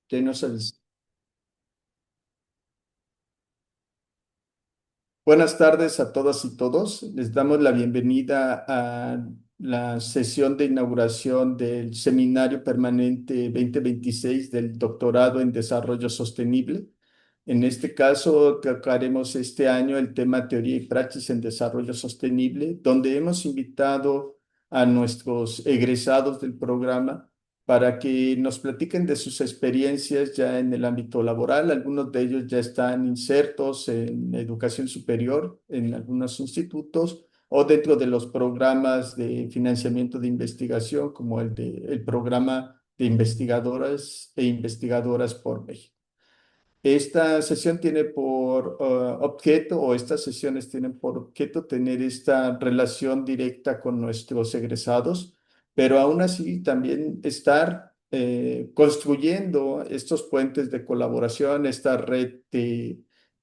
Ya nos avis- Buenas tardes a todas y todos. Les damos la bienvenida a la sesión de inauguración del Seminario Permanente 2026 del Doctorado en Desarrollo Sostenible. En este caso, tocaremos este año el tema Teoría y Praxis en Desarrollo Sostenible, donde hemos invitado a nuestros egresados del programa para que nos platiquen de sus experiencias ya en el ámbito laboral. Algunos de ellos ya están insertos en educación superior en algunos institutos o dentro de los programas de financiamiento de investigación, como el programa de investigadoras e investigadoras por México. Esta sesión tiene por objeto, o estas sesiones tienen por objeto tener esta relación directa con nuestros egresados, pero aún así también estar construyendo estos puentes de colaboración, esta red de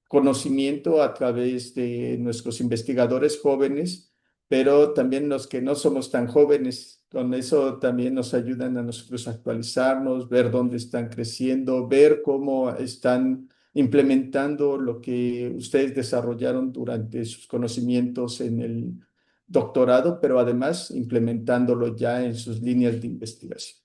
conocimiento a través de nuestros investigadores jóvenes, pero también los que no somos tan jóvenes. Con eso también nos ayudan a nosotros a actualizarnos, ver dónde están creciendo, ver cómo están implementando lo que ustedes desarrollaron durante sus conocimientos en el doctorado, pero además implementándolo ya en sus líneas de investigación.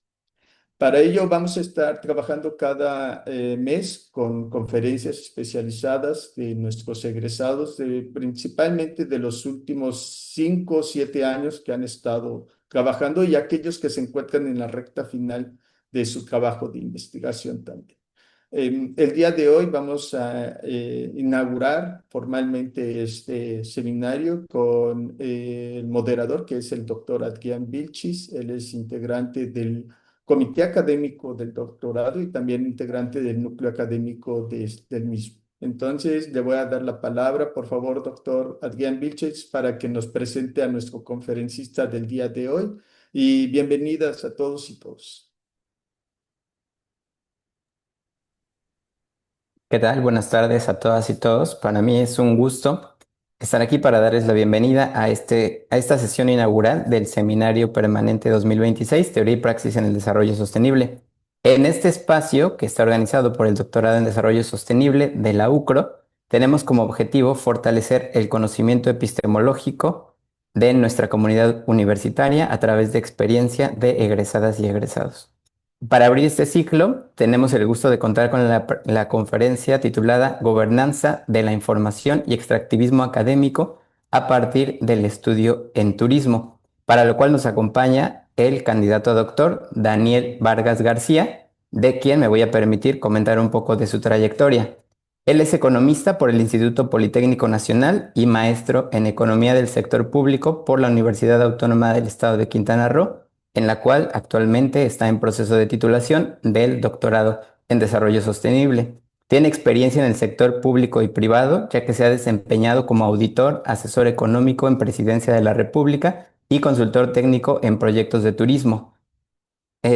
Para ello vamos a estar trabajando cada mes con conferencias especializadas de nuestros egresados, principalmente de los últimos 5 o 7 años que han estado trabajando y aquellos que se encuentran en la recta final de su trabajo de investigación también. El día de hoy vamos a inaugurar formalmente este seminario con el moderador, que es el doctor Adrián Vilchis. Él es integrante del comité académico del doctorado y también integrante del núcleo académico del mismo. Entonces, le voy a dar la palabra, por favor, doctor Adrián Vilchis, para que nos presente a nuestro conferencista del día de hoy. Y bienvenidas a todos y todos. ¿Qué tal? Buenas tardes a todas y todos. Para mí es un gusto estar aquí para darles la bienvenida a esta sesión inaugural del Seminario Permanente 2026, Teoría y Praxis en el Desarrollo Sostenible. En este espacio, que está organizado por el Doctorado en Desarrollo Sostenible de la UCRO, tenemos como objetivo fortalecer el conocimiento epistemológico de nuestra comunidad universitaria a través de experiencia de egresadas y egresados. Para abrir este ciclo, tenemos el gusto de contar con la conferencia titulada Gobernanza de la Información y Extractivismo Académico a partir del estudio en turismo, para lo cual nos acompaña el candidato a doctor Daniel Vargas García, de quien me voy a permitir comentar un poco de su trayectoria. Él es economista por el Instituto Politécnico Nacional y maestro en Economía del Sector Público por la Universidad Autónoma del Estado de Quintana Roo, en la cual actualmente está en proceso de titulación del doctorado en desarrollo sostenible. Tiene experiencia en el sector público y privado, ya que se ha desempeñado como auditor, asesor económico en Presidencia de la República y consultor técnico en proyectos de turismo.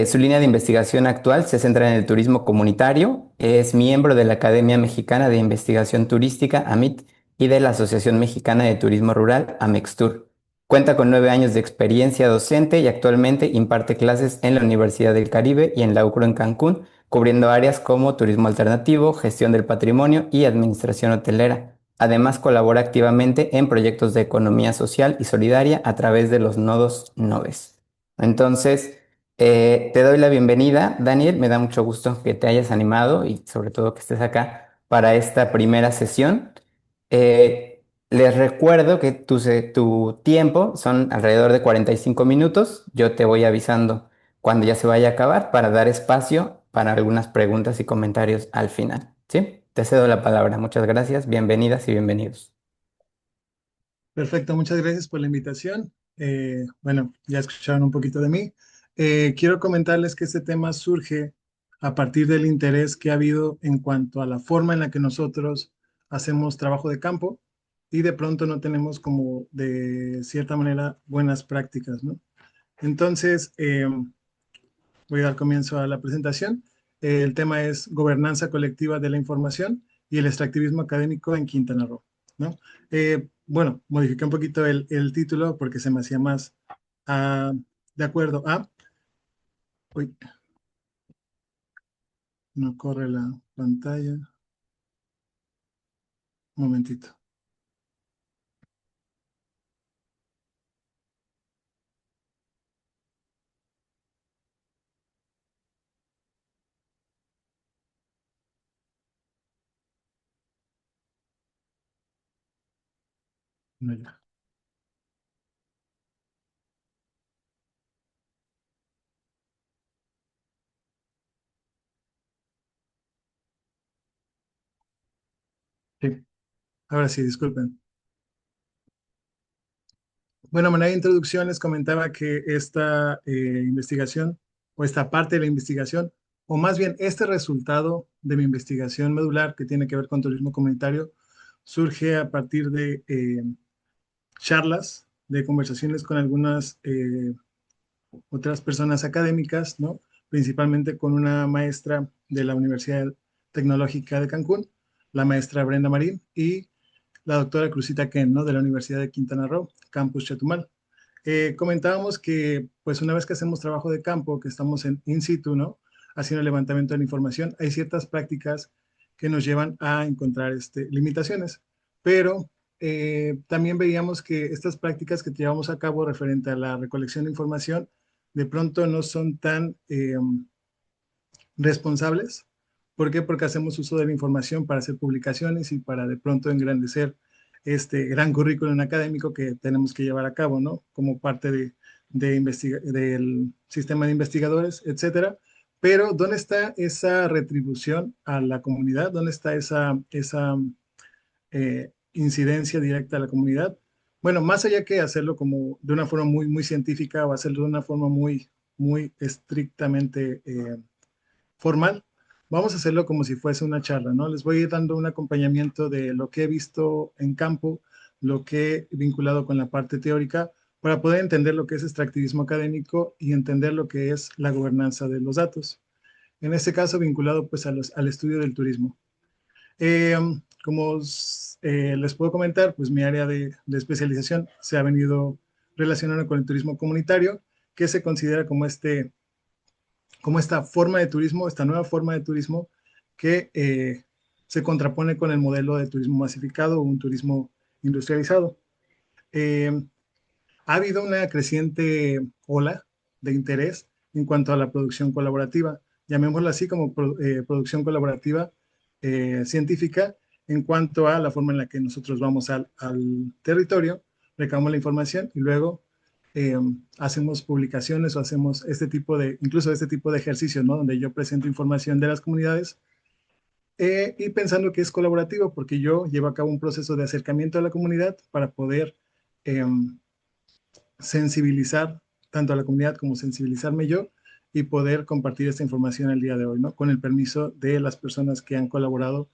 Su línea de investigación actual se centra en el turismo comunitario. Es miembro de la Academia Mexicana de Investigación Turística, AMIT, y de la Asociación Mexicana de Turismo Rural, AMEXTUR. Cuenta con 9 años de experiencia docente y actualmente imparte clases en la Universidad del Caribe y en la UCRO en Cancún, cubriendo áreas como turismo alternativo, gestión del patrimonio y administración hotelera. Además, colabora activamente en proyectos de economía social y solidaria a través de los nodos NOVES. Entonces, te doy la bienvenida, Daniel. Me da mucho gusto que te hayas animado y sobre todo que estés acá para esta primera sesión. Les recuerdo que tu tiempo son alrededor de 45 minutos. Yo te voy avisando cuando ya se vaya a acabar para dar espacio para algunas preguntas y comentarios al final. ¿Sí? Te cedo la palabra. Muchas gracias. Bienvenidas y bienvenidos. Perfecto, muchas gracias por la invitación. Bueno, ya escucharon un poquito de mí. Quiero comentarles que este tema surge a partir del interés que ha habido en cuanto a la forma en la que nosotros hacemos trabajo de campo y de pronto no tenemos como de cierta manera buenas prácticas, ¿no? Entonces, voy a dar comienzo a la presentación. El tema es gobernanza colectiva de la información y el extractivismo académico en Quintana Roo, ¿no? Bueno, modifiqué un poquito el título porque se me hacía más ah, de acuerdo a... Uy, No corre la pantalla. Un momentito. No, ya. Sí. Ahora sí, disculpen. Bueno, a manera de introducción les comentaba que esta investigación o esta parte de la investigación, o más bien este resultado de mi investigación medular que tiene que ver con turismo comunitario, surge a partir de charlas, de conversaciones con algunas otras personas académicas, ¿no? Principalmente con una maestra de la Universidad Tecnológica de Cancún, la maestra Brenda Marín, y la doctora Cruzita Ken, ¿no? De la Universidad de Quintana Roo, Campus Chetumal. Comentábamos que, pues, una vez que hacemos trabajo de campo, que estamos en in situ, ¿no? Haciendo el levantamiento de la información, hay ciertas prácticas que nos llevan a encontrar limitaciones, pero también veíamos que estas prácticas que llevamos a cabo referente a la recolección de información, de pronto no son tan responsables. ¿Por qué? Porque hacemos uso de la información para hacer publicaciones y para de pronto engrandecer este gran currículum académico que tenemos que llevar a cabo, ¿no? Como parte del sistema de investigadores, etcétera. Pero, ¿dónde está esa retribución a la comunidad? ¿Dónde está esa incidencia directa a la comunidad? Bueno, más allá que hacerlo como de una forma muy, muy científica o hacerlo de una forma muy, muy estrictamente formal, vamos a hacerlo como si fuese una charla, ¿no? Les voy a ir dando un acompañamiento de lo que he visto en campo, lo que he vinculado con la parte teórica, para poder entender lo que es extractivismo académico y entender lo que es la gobernanza de los datos. En este caso, vinculado pues al estudio del turismo. Eh, como les puedo comentar, pues mi área de especialización se ha venido relacionando con el turismo comunitario, que se considera como esta forma de turismo, esta nueva forma de turismo que se contrapone con el modelo de turismo masificado o un turismo industrializado. Eh, ha habido una creciente ola de interés en cuanto a la producción colaborativa, llamémosla así como producción colaborativa científica, en cuanto a la forma en la que nosotros vamos al territorio, recabamos la información y luego eh, hacemos publicaciones o hacemos incluso este tipo de ejercicios, ¿no? Donde yo presento información de las comunidades y pensando que es colaborativo, porque yo llevo a cabo un proceso de acercamiento a la comunidad para poder eh, sensibilizar tanto a la comunidad como sensibilizarme yo y poder compartir esta información el día de hoy, ¿no? Con el permiso de las personas que han colaborado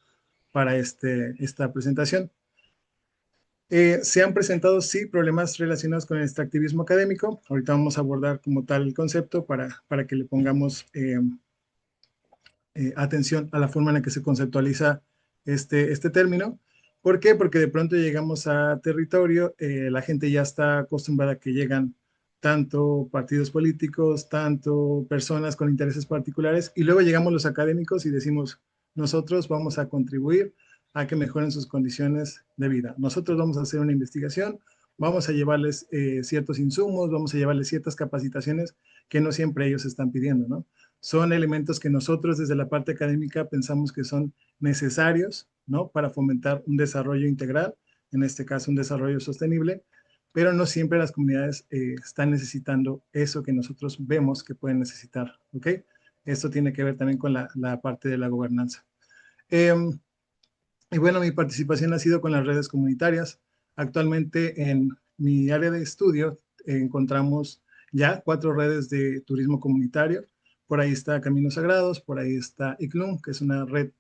para esta presentación. Se han presentado, sí, problemas relacionados con el extractivismo académico. Ahorita vamos a abordar como tal el concepto para que le pongamos atención a la forma en la que se conceptualiza este término. ¿Por qué? Porque de pronto llegamos a territorio, la gente ya está acostumbrada a que llegan tanto partidos políticos, tanto personas con intereses particulares, y luego llegamos los académicos y decimos, nosotros vamos a contribuir a que mejoren sus condiciones de vida. Nosotros vamos a hacer una investigación, vamos a llevarles ciertos insumos, vamos a llevarles ciertas capacitaciones que no siempre ellos están pidiendo, ¿no? Son elementos que nosotros desde la parte académica pensamos que son necesarios, ¿no? Para fomentar un desarrollo integral, en este caso un desarrollo sostenible, pero no siempre las comunidades están necesitando eso que nosotros vemos que pueden necesitar, ¿ok? Esto tiene que ver también con la parte de la gobernanza. Eh, y bueno, mi participación ha sido con las redes comunitarias. Actualmente en mi área de estudio encontramos ya 4 redes de turismo comunitario. Por ahí está Caminos Sagrados, por ahí está ICLUM, que es una red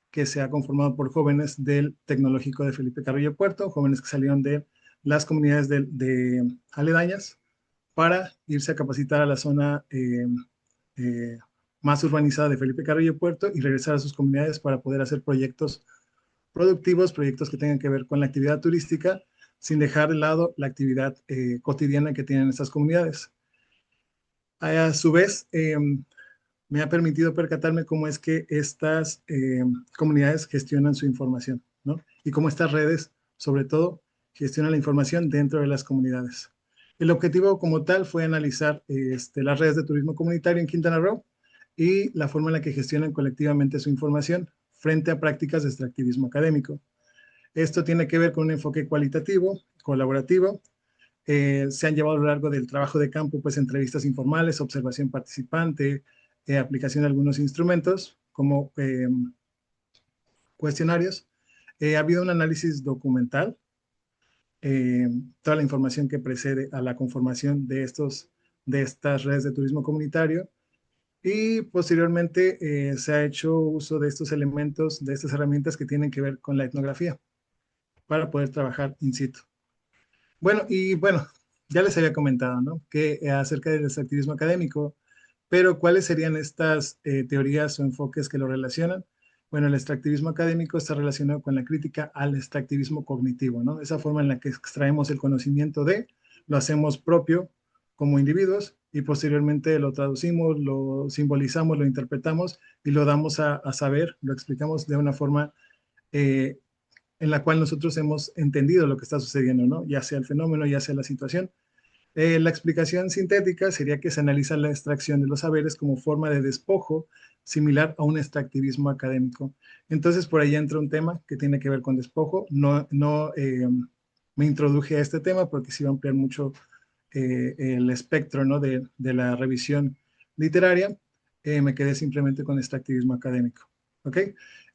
que se ha conformado por jóvenes del Tecnológico de Felipe Carrillo Puerto, jóvenes que salieron de las comunidades de aledañas para irse a capacitar a la zona eh, más urbanizada de Felipe Carrillo Puerto y regresar a sus comunidades para poder hacer proyectos productivos, proyectos que tengan que ver con la actividad turística, sin dejar de lado la actividad cotidiana que tienen estas comunidades. A su vez, me ha permitido percatarme cómo es que estas comunidades gestionan su información, ¿no? Y cómo estas redes, sobre todo, gestionan la información dentro de las comunidades. El objetivo como tal fue analizar las redes de turismo comunitario en Quintana Roo y la forma en la que gestionan colectivamente su información frente a prácticas de extractivismo académico. Esto tiene que ver con un enfoque cualitativo, colaborativo. Se han llevado a lo largo del trabajo de campo, pues entrevistas informales, observación participante, aplicación de algunos instrumentos como cuestionarios. Ha habido un análisis documental, eh, toda la información que precede a la conformación de estas redes de turismo comunitario y posteriormente se ha hecho uso de estos elementos, de estas herramientas que tienen que ver con la etnografía para poder trabajar in situ. Bueno, ya les había comentado, ¿no? Que acerca del extractivismo académico, pero ¿cuáles serían estas teorías o enfoques que lo relacionan? Bueno, el extractivismo académico está relacionado con la crítica al extractivismo cognitivo, ¿no? Esa forma en la que extraemos el conocimiento lo hacemos propio como individuos y posteriormente lo traducimos, lo simbolizamos, lo interpretamos y lo damos a saber, lo explicamos de una forma eh, en la cual nosotros hemos entendido lo que está sucediendo, ¿no? Ya sea el fenómeno, ya sea la situación. La explicación sintética sería que se analiza la extracción de los saberes como forma de despojo similar a un extractivismo académico. Entonces, por ahí entra un tema que tiene que ver con despojo. No me introduje a este tema porque se iba a ampliar mucho el espectro, ¿no? de la revisión literaria. Me quedé simplemente con extractivismo académico. ¿Ok?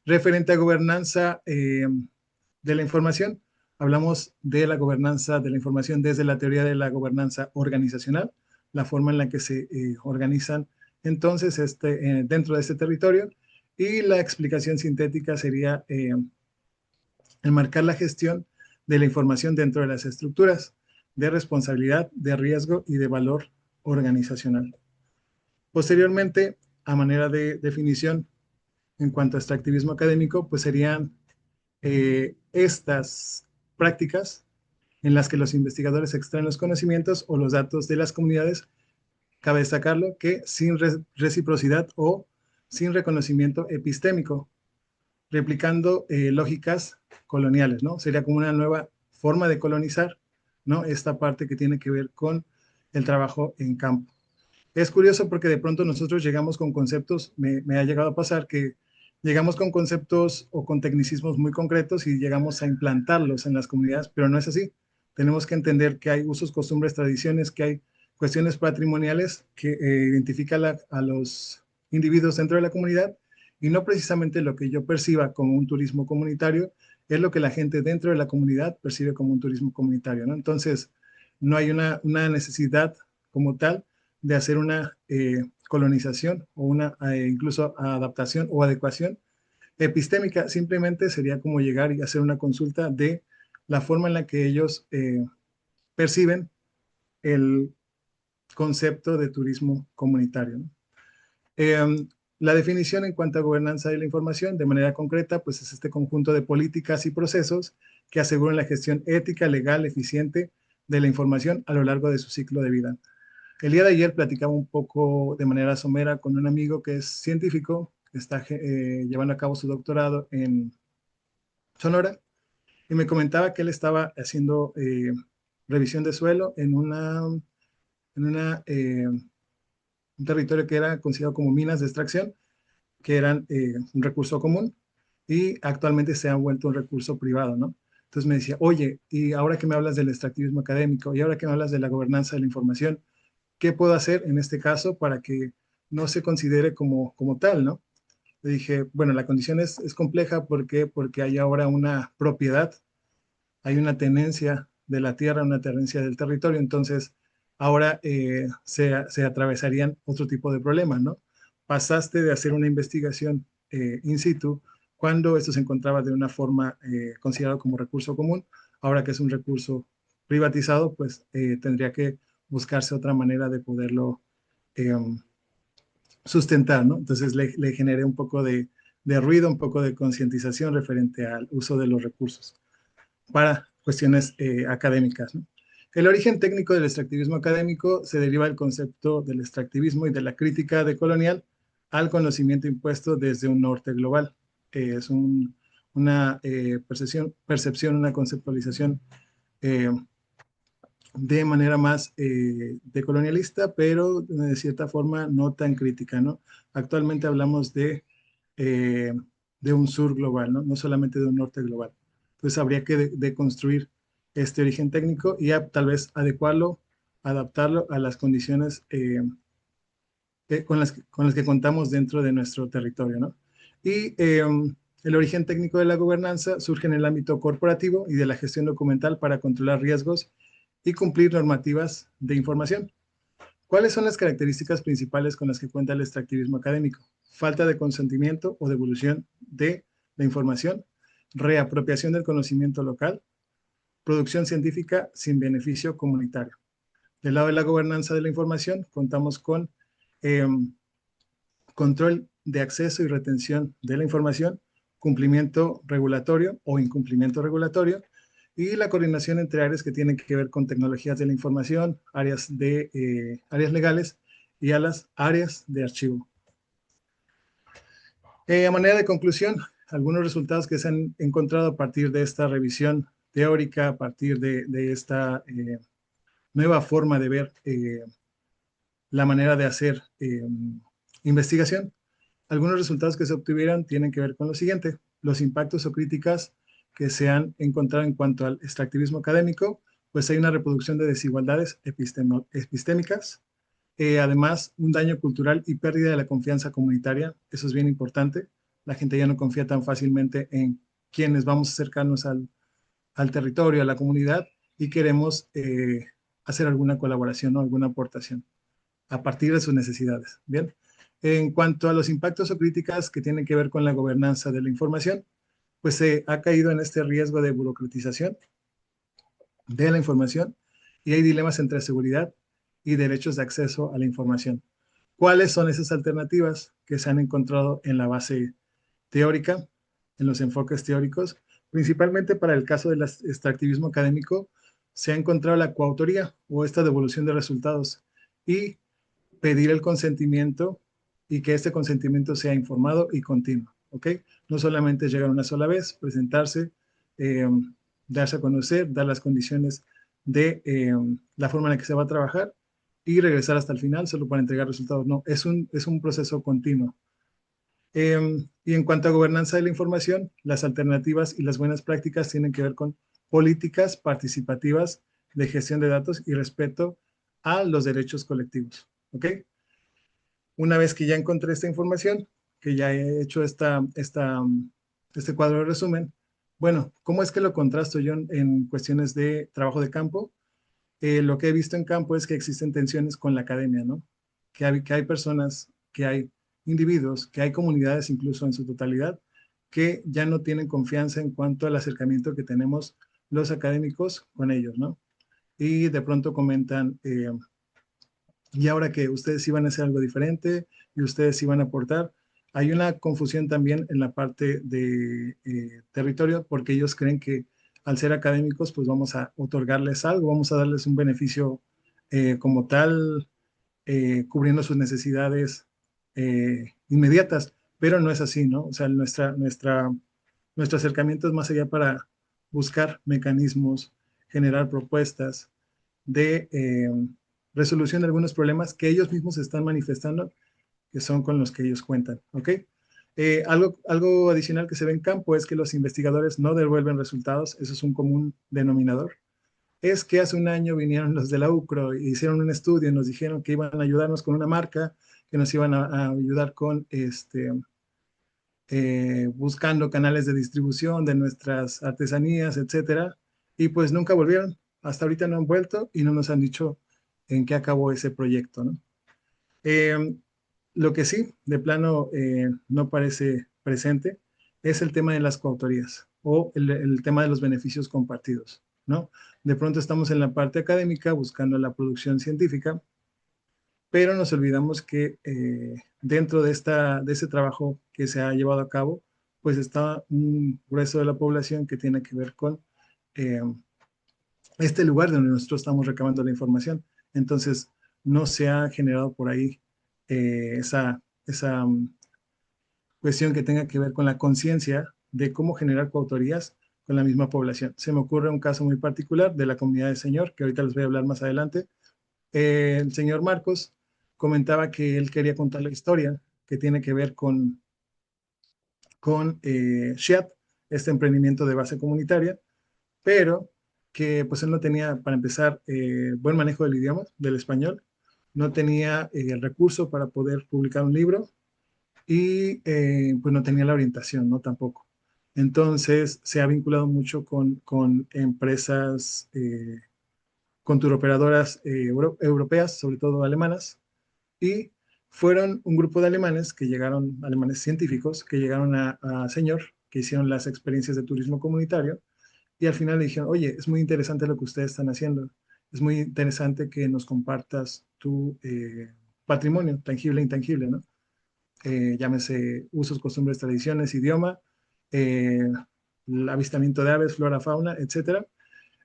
Referente a gobernanza de la información, hablamos de la gobernanza de la información desde la teoría de la gobernanza organizacional, la forma en la que se organizan entonces dentro de este territorio, y la explicación sintética sería enmarcar la gestión de la información dentro de las estructuras de responsabilidad, de riesgo y de valor organizacional. Posteriormente, a manera de definición en cuanto a extractivismo académico, pues serían estas prácticas en las que los investigadores extraen los conocimientos o los datos de las comunidades, cabe destacarlo que sin reciprocidad o sin reconocimiento epistémico, replicando lógicas coloniales, ¿no? Sería como una nueva forma de colonizar, ¿no? Esta parte que tiene que ver con el trabajo en campo. Es curioso porque de pronto nosotros llegamos con conceptos, me ha llegado a pasar que llegamos con conceptos o con tecnicismos muy concretos y llegamos a implantarlos en las comunidades, pero no es así. Tenemos que entender que hay usos, costumbres, tradiciones, que hay cuestiones patrimoniales que identifican a los individuos dentro de la comunidad y no precisamente lo que yo perciba como un turismo comunitario es lo que la gente dentro de la comunidad percibe como un turismo comunitario, ¿no? Entonces, no hay una necesidad como tal de hacer una colonización o una incluso adaptación o adecuación epistémica. Simplemente sería como llegar y hacer una consulta de la forma en la que ellos perciben el concepto de turismo comunitario, ¿no? La definición en cuanto a gobernanza de la información, de manera concreta, pues es este conjunto de políticas y procesos que aseguran la gestión ética, legal, eficiente de la información a lo largo de su ciclo de vida. El día de ayer platicaba un poco de manera somera con un amigo que es científico, que está llevando a cabo su doctorado en Sonora, y me comentaba que él estaba haciendo revisión de suelo en un territorio que era considerado como minas de extracción, que eran un recurso común, y actualmente se han vuelto un recurso privado, ¿no? Entonces me decía, oye, y ahora que me hablas del extractivismo académico, y ahora que me hablas de la gobernanza de la información, ¿qué puedo hacer en este caso para que no se considere como tal, ¿no? Le dije, bueno, la condición es compleja porque hay ahora una propiedad, hay una tenencia de la tierra, una tenencia del territorio, entonces ahora se atravesarían otro tipo de problemas, ¿no? Pasaste de hacer una investigación in situ cuando esto se encontraba de una forma considerado como recurso común, ahora que es un recurso privatizado, pues tendría que buscarse otra manera de poderlo eh, sustentar, ¿no? Entonces le generé un poco de ruido, un poco de concientización referente al uso de los recursos para cuestiones académicas, ¿no? El origen técnico del extractivismo académico se deriva del concepto del extractivismo y de la crítica decolonial al conocimiento impuesto desde un norte global. Es una percepción, una conceptualización eh, de manera más decolonialista, pero de cierta forma no tan crítica, ¿no? Actualmente hablamos eh, de un sur global, ¿no? No solamente de un norte global. Entonces habría que deconstruir este origen técnico y tal vez adecuarlo, adaptarlo a las condiciones con las que contamos dentro de nuestro territorio, ¿no? Y el origen técnico de la gobernanza surge en el ámbito corporativo y de la gestión documental para controlar riesgos y cumplir normativas de información. ¿Cuáles son las características principales con las que cuenta el extractivismo académico? Falta de consentimiento o devolución de la información, reapropiación del conocimiento local, producción científica sin beneficio comunitario. Del lado de la gobernanza de la información, contamos con eh, control de acceso y retención de la información, cumplimiento regulatorio o incumplimiento regulatorio, y la coordinación entre áreas que tienen que ver con tecnologías de la información, áreas legales y a las áreas de archivo. A manera de conclusión, algunos resultados que se han encontrado a partir de esta revisión teórica, a partir de esta nueva forma de ver la manera de hacer investigación. Algunos resultados que se obtuvieron tienen que ver con lo siguiente: los impactos o críticas que se han encontrado en cuanto al extractivismo académico, pues hay una reproducción de desigualdades epistémicas, además un daño cultural y pérdida de la confianza comunitaria, eso es bien importante, la gente ya no confía tan fácilmente en quienes vamos a acercarnos al territorio, a la comunidad, y queremos hacer alguna colaboración o alguna aportación a partir de sus necesidades. Bien, en cuanto a los impactos o críticas que tienen que ver con la gobernanza de la información, pues se ha caído en este riesgo de burocratización de la información y hay dilemas entre seguridad y derechos de acceso a la información. ¿Cuáles son esas alternativas que se han encontrado en la base teórica, en los enfoques teóricos? Principalmente para el caso del extractivismo académico, se ha encontrado la coautoría o esta devolución de resultados y pedir el consentimiento y que este consentimiento sea informado y continuo, ¿ok? No solamente llegar una sola vez, presentarse, eh, darse a conocer, dar las condiciones de la forma en la que se va a trabajar y regresar hasta el final solo para entregar resultados. No, es un proceso continuo. Y en cuanto a gobernanza de la información, las alternativas y las buenas prácticas tienen que ver con políticas participativas de gestión de datos y respeto a los derechos colectivos. ¿Ok? Una vez que ya encontré esta información, que ya he hecho este cuadro de resumen, bueno, ¿cómo es que lo contrasto yo en cuestiones de trabajo de campo? Lo que he visto en campo es que existen tensiones con la academia, ¿no? Que hay personas, que hay individuos, que hay comunidades incluso en su totalidad, que ya no tienen confianza en cuanto al acercamiento que tenemos los académicos con ellos, ¿no? Y de pronto comentan, y ahora que ustedes iban a hacer algo diferente y ustedes iban a aportar, hay una confusión también en la parte de territorio porque ellos creen que al ser académicos pues vamos a otorgarles algo, vamos a darles un beneficio como tal, cubriendo sus necesidades inmediatas, pero no es así, ¿no? O sea, nuestro acercamiento es más allá para buscar mecanismos, generar propuestas de resolución de algunos problemas que ellos mismos están manifestando, que son con los que ellos cuentan. ¿Ok? Algo adicional que se ve en campo es que los investigadores no devuelven resultados, eso es un común denominador. Es que hace un año vinieron los de la UCRO y hicieron un estudio y nos dijeron que iban a ayudarnos con una marca, que nos iban a ayudar con buscando canales de distribución de nuestras artesanías, etcétera, y pues nunca volvieron. Hasta ahorita no han vuelto y no nos han dicho en qué acabó ese proyecto, ¿no? Eh, lo que sí, de plano, no parece presente es el tema de las coautorías o el tema de los beneficios compartidos, ¿no? De pronto estamos en la parte académica buscando la producción científica, pero nos olvidamos que dentro de ese trabajo que se ha llevado a cabo, pues está un grueso de la población que tiene que ver con eh, este lugar donde nosotros estamos recabando la información. Entonces, no se ha generado por ahí esa cuestión que tenga que ver con la conciencia de cómo generar coautorías con la misma población. Se me ocurre un caso muy particular de la comunidad del Señor, que ahorita les voy a hablar más adelante. El señor Marcos comentaba que él quería contar la historia que tiene que ver con SHIAT, este emprendimiento de base comunitaria, pero que pues él no tenía, para empezar, buen manejo del idioma, del español, no tenía el recurso para poder publicar un libro y pues no tenía la orientación, ¿no? Tampoco. Entonces se ha vinculado mucho con empresas, con turoperadoras europeas, sobre todo alemanas, y fueron un grupo de alemanes que llegaron, alemanes científicos, que llegaron a Señor, que hicieron las experiencias de turismo comunitario, y al final le dijeron, oye, es muy interesante lo que ustedes están haciendo, es muy interesante que nos compartas tu patrimonio, tangible e intangible, ¿no? Llámese usos, costumbres, tradiciones, idioma, eh, el avistamiento de aves, flora, fauna, etcétera.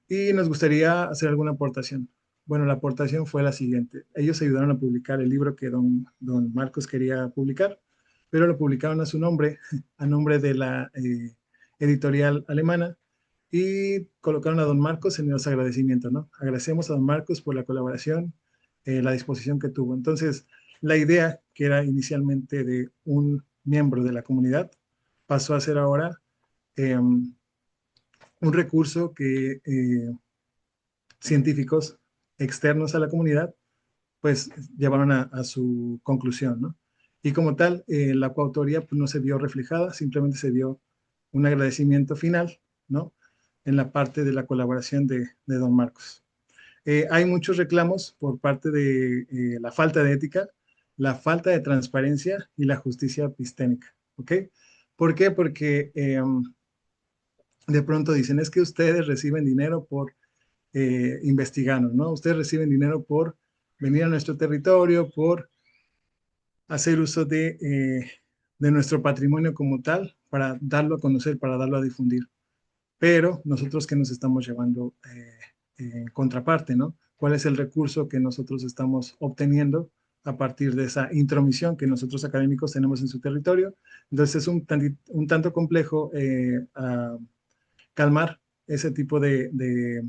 Y nos gustaría hacer alguna aportación. Bueno, la aportación fue la siguiente. Ellos ayudaron a publicar el libro que don Marcos quería publicar, pero lo publicaron a su nombre, a nombre de la editorial alemana, y colocaron a don Marcos en los agradecimientos, ¿no? Agradecemos a don Marcos por la colaboración, la disposición que tuvo. Entonces, la idea que era inicialmente de un miembro de la comunidad pasó a ser ahora un recurso que científicos externos a la comunidad pues llevaron a su conclusión, ¿no? Y como tal, la coautoría pues, no se vio reflejada, simplemente se dio un agradecimiento final, ¿no? En la parte de la colaboración de don Marcos. Hay muchos reclamos por parte de la falta de ética, la falta de transparencia y la justicia epistémica, ¿ok? ¿Por qué? Porque de pronto dicen, es que ustedes reciben dinero por investigarnos, ¿no? Ustedes reciben dinero por venir a nuestro territorio, por hacer uso de nuestro patrimonio como tal, para darlo a conocer, para darlo a difundir. Pero nosotros, ¿qué nos estamos llevando en contraparte, ¿no? ¿Cuál es el recurso que nosotros estamos obteniendo a partir de esa intromisión que nosotros académicos tenemos en su territorio? Entonces es un tanto complejo calmar ese tipo de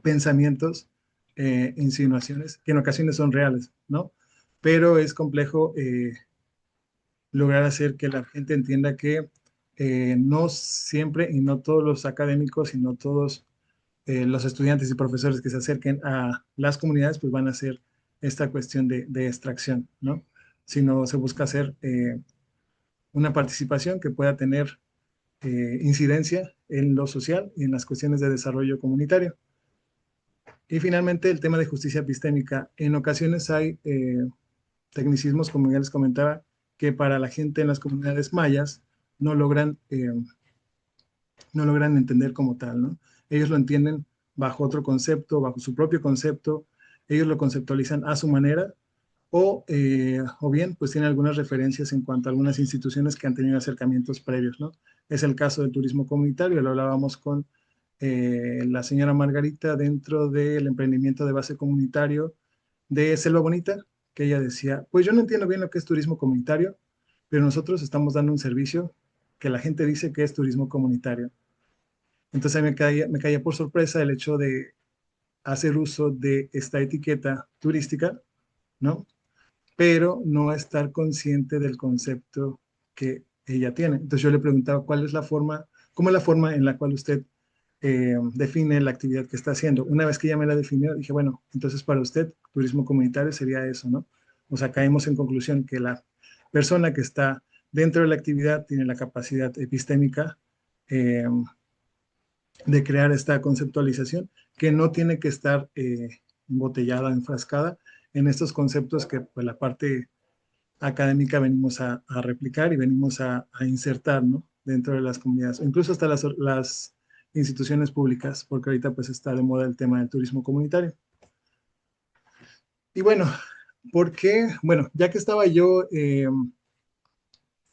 pensamientos, insinuaciones, que en ocasiones son reales, ¿no? Pero es complejo lograr hacer que la gente entienda que no siempre y no todos los académicos y no todos los estudiantes y profesores que se acerquen a las comunidades pues van a hacer esta cuestión de extracción, ¿no? Sino se busca hacer una participación que pueda tener incidencia en lo social y en las cuestiones de desarrollo comunitario. Y finalmente, el tema de justicia epistémica. En ocasiones hay tecnicismos, como ya les comentaba, que para la gente en las comunidades mayas no logran, no logran entender como tal, ¿no? Ellos lo entienden bajo otro concepto, bajo su propio concepto, ellos lo conceptualizan a su manera, o bien, pues tienen algunas referencias en cuanto a algunas instituciones que han tenido acercamientos previos, ¿no? Es el caso del turismo comunitario, lo hablábamos con la señora Margarita dentro del emprendimiento de base comunitario de Selva Bonita, que ella decía, pues yo no entiendo bien lo que es turismo comunitario, pero nosotros estamos dando un servicio que la gente dice que es turismo comunitario. Entonces a mí me caía por sorpresa el hecho de hacer uso de esta etiqueta turística, ¿no? Pero no estar consciente del concepto que ella tiene. Entonces yo le preguntaba cuál es la forma, cómo es la forma en la cual usted define la actividad que está haciendo. Una vez que ella me la definió, dije, bueno, entonces para usted turismo comunitario sería eso, ¿no? O sea, caemos en conclusión que la persona que está dentro de la actividad tiene la capacidad epistémica eh, de crear esta conceptualización que no tiene que estar embotellada, enfrascada en estos conceptos que pues, la parte académica venimos a replicar y venimos a insertar, ¿no? Dentro de las comunidades, incluso hasta las instituciones públicas, porque ahorita pues está de moda el tema del turismo comunitario. Y bueno, ¿por qué? Bueno, ya que estaba yo en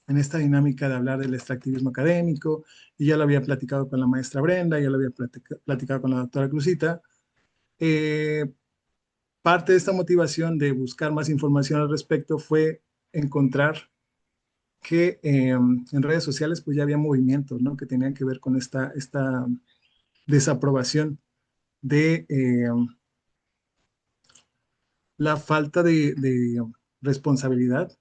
esta dinámica de hablar del extractivismo académico, y ya lo había platicado con la maestra Brenda, ya lo había platicado con la doctora Cruzita, eh, parte de esta motivación de buscar más información al respecto fue encontrar que en redes sociales pues ya había movimientos, ¿no? Que tenían que ver con esta desaprobación de la falta de responsabilidad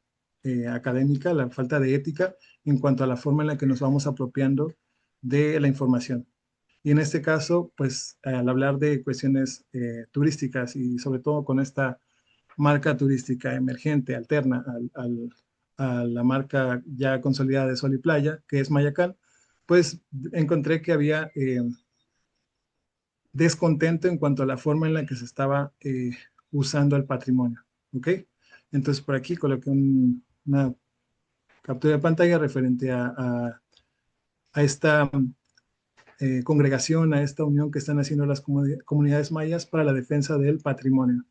académica, la falta de ética en cuanto a la forma en la que nos vamos apropiando de la información. Y en este caso, pues al hablar de cuestiones turísticas y sobre todo con esta marca turística emergente, alterna a la marca ya consolidada de Sol y Playa, que es Mayacán, pues encontré que había descontento en cuanto a la forma en la que se estaba usando el patrimonio. ¿Ok? Entonces por aquí coloqué una captura de pantalla referente a esta congregación, a esta unión que están haciendo las comunidades mayas para la defensa del patrimonio.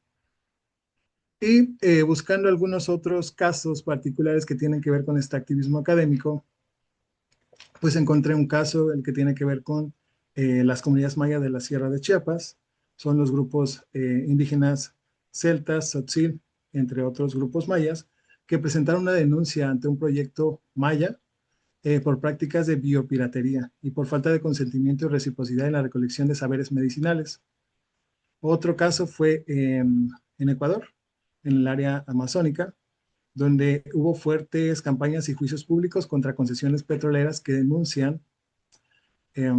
Y buscando algunos otros casos particulares que tienen que ver con este activismo académico, pues encontré un caso, el que tiene que ver con las comunidades mayas de la Sierra de Chiapas. Son los grupos indígenas celtas, tzotzil, entre otros grupos mayas, que presentaron una denuncia ante un proyecto maya por prácticas de biopiratería y por falta de consentimiento y reciprocidad en la recolección de saberes medicinales. Otro caso fue en Ecuador, en el área amazónica, donde hubo fuertes campañas y juicios públicos contra concesiones petroleras que denuncian eh,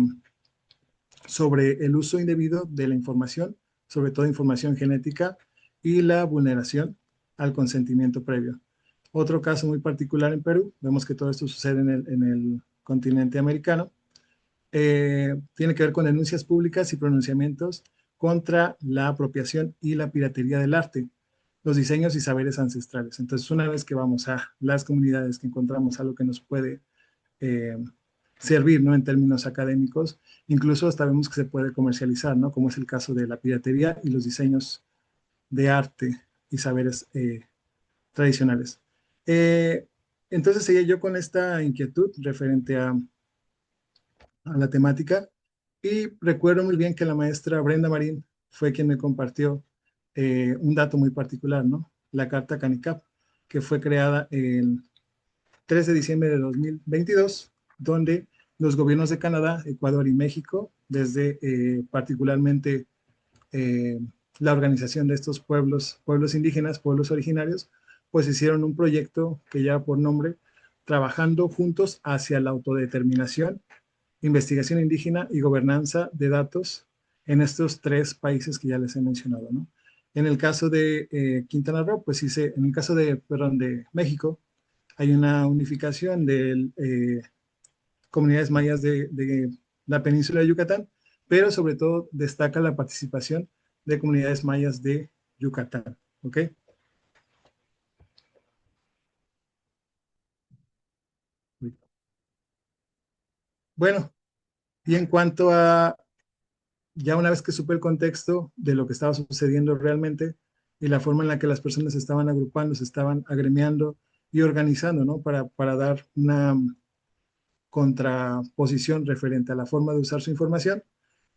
sobre el uso indebido de la información, sobre todo información genética, y la vulneración al consentimiento previo. Otro caso muy particular en Perú, vemos que todo esto sucede en el continente americano, tiene que ver con denuncias públicas y pronunciamientos contra la apropiación y la piratería del arte, los diseños y saberes ancestrales. Entonces, una vez que vamos a las comunidades, que encontramos algo que nos puede eh, servir, ¿no? En términos académicos, incluso hasta vemos que se puede comercializar, ¿no? Como es el caso de la piratería y los diseños de arte y saberes tradicionales. Eh, entonces, seguía yo con esta inquietud referente a la temática y recuerdo muy bien que la maestra Brenda Marín fue quien me compartió un dato muy particular, ¿no? La Carta CANICAP, que fue creada el 3 de diciembre de 2022, donde los gobiernos de Canadá, Ecuador y México, desde particularmente eh, la organización de estos pueblos indígenas, pueblos originarios, pues hicieron un proyecto que lleva por nombre Trabajando Juntos hacia la Autodeterminación, Investigación Indígena y Gobernanza de Datos en estos tres países que ya les he mencionado, ¿no? En el caso de Quintana Roo, pues hice, en el caso de, perdón, de México, hay una unificación de comunidades mayas de la península de Yucatán, pero sobre todo destaca la participación de comunidades mayas de Yucatán. ¿Ok? Bueno, y en cuanto a, ya una vez que supe el contexto de lo que estaba sucediendo realmente y la forma en la que las personas se estaban agrupando, se estaban agremiando y organizando, ¿no? Para dar una contraposición referente a la forma de usar su información,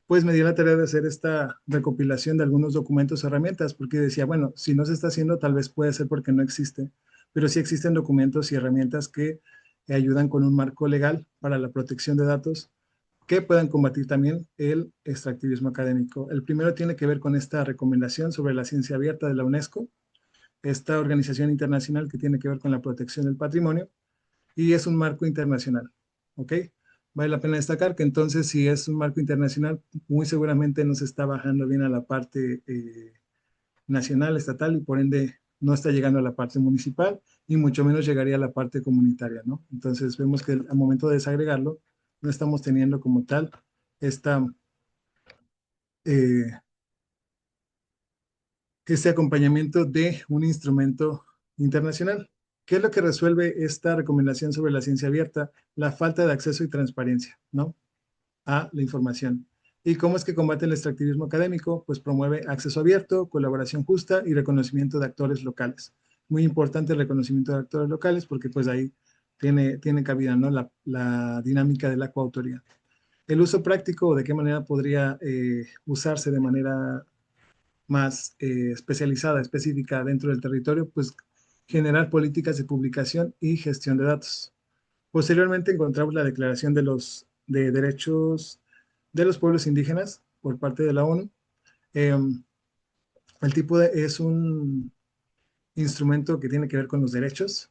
pues me di la tarea de hacer esta recopilación de algunos documentos, herramientas, porque decía, bueno, si no se está haciendo, tal vez puede ser porque no existe, pero sí existen documentos y herramientas que ayudan con un marco legal para la protección de datos que puedan combatir también el extractivismo académico. El primero tiene que ver con esta recomendación sobre la ciencia abierta de la UNESCO, esta organización internacional que tiene que ver con la protección del patrimonio, y es un marco internacional. ¿Ok? Vale la pena destacar que entonces si es un marco internacional, muy seguramente no se está bajando bien a la parte nacional, estatal y por ende no está llegando a la parte municipal y mucho menos llegaría a la parte comunitaria, ¿no? Entonces vemos que al momento de desagregarlo, no estamos teniendo como tal esta, eh, este acompañamiento de un instrumento internacional. ¿Qué es lo que resuelve esta recomendación sobre la ciencia abierta? La falta de acceso y transparencia, ¿no? A la información. ¿Y cómo es que combate el extractivismo académico? Pues promueve acceso abierto, colaboración justa y reconocimiento de actores locales. Muy importante el reconocimiento de actores locales porque pues ahí tiene cabida, ¿no? La dinámica de la coautoría. El uso práctico, de qué manera podría usarse de manera más especializada, específica dentro del territorio, pues generar políticas de publicación y gestión de datos. Posteriormente encontramos la Declaración de Derechos de los Pueblos Indígenas por parte de la ONU. Em, es un instrumento que tiene que ver con los derechos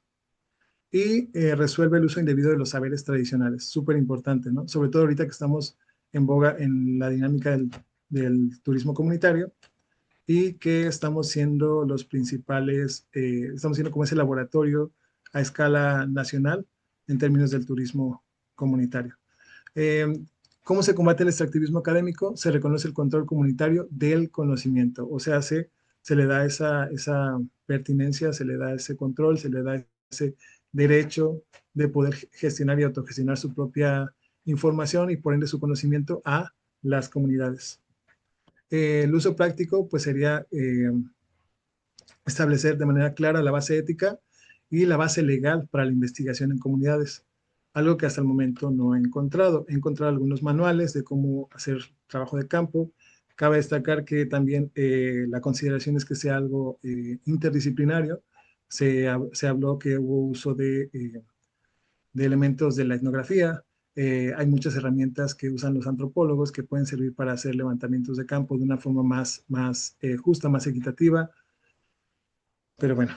y resuelve el uso indebido de los saberes tradicionales. Súper importante, ¿no? Sobre todo ahorita que estamos en boga en la dinámica del turismo comunitario y que estamos siendo los principales, estamos siendo como ese laboratorio a escala nacional en términos del turismo comunitario. Eh, ¿Cómo se combate el extractivismo académico? Se reconoce el control comunitario del conocimiento, o sea, se le da esa pertinencia, se le da ese control, se le da ese derecho de poder gestionar y autogestionar su propia información y por ende su conocimiento a las comunidades. El uso práctico pues sería establecer de manera clara la base ética y la base legal para la investigación en comunidades, algo que hasta el momento no he encontrado. He encontrado algunos manuales de cómo hacer trabajo de campo. Cabe destacar que también la consideración es que sea algo interdisciplinario. Se habló que hubo uso de elementos de la etnografía. Hay muchas herramientas que usan los antropólogos que pueden servir para hacer levantamientos de campo de una forma más justa, más equitativa. Pero bueno,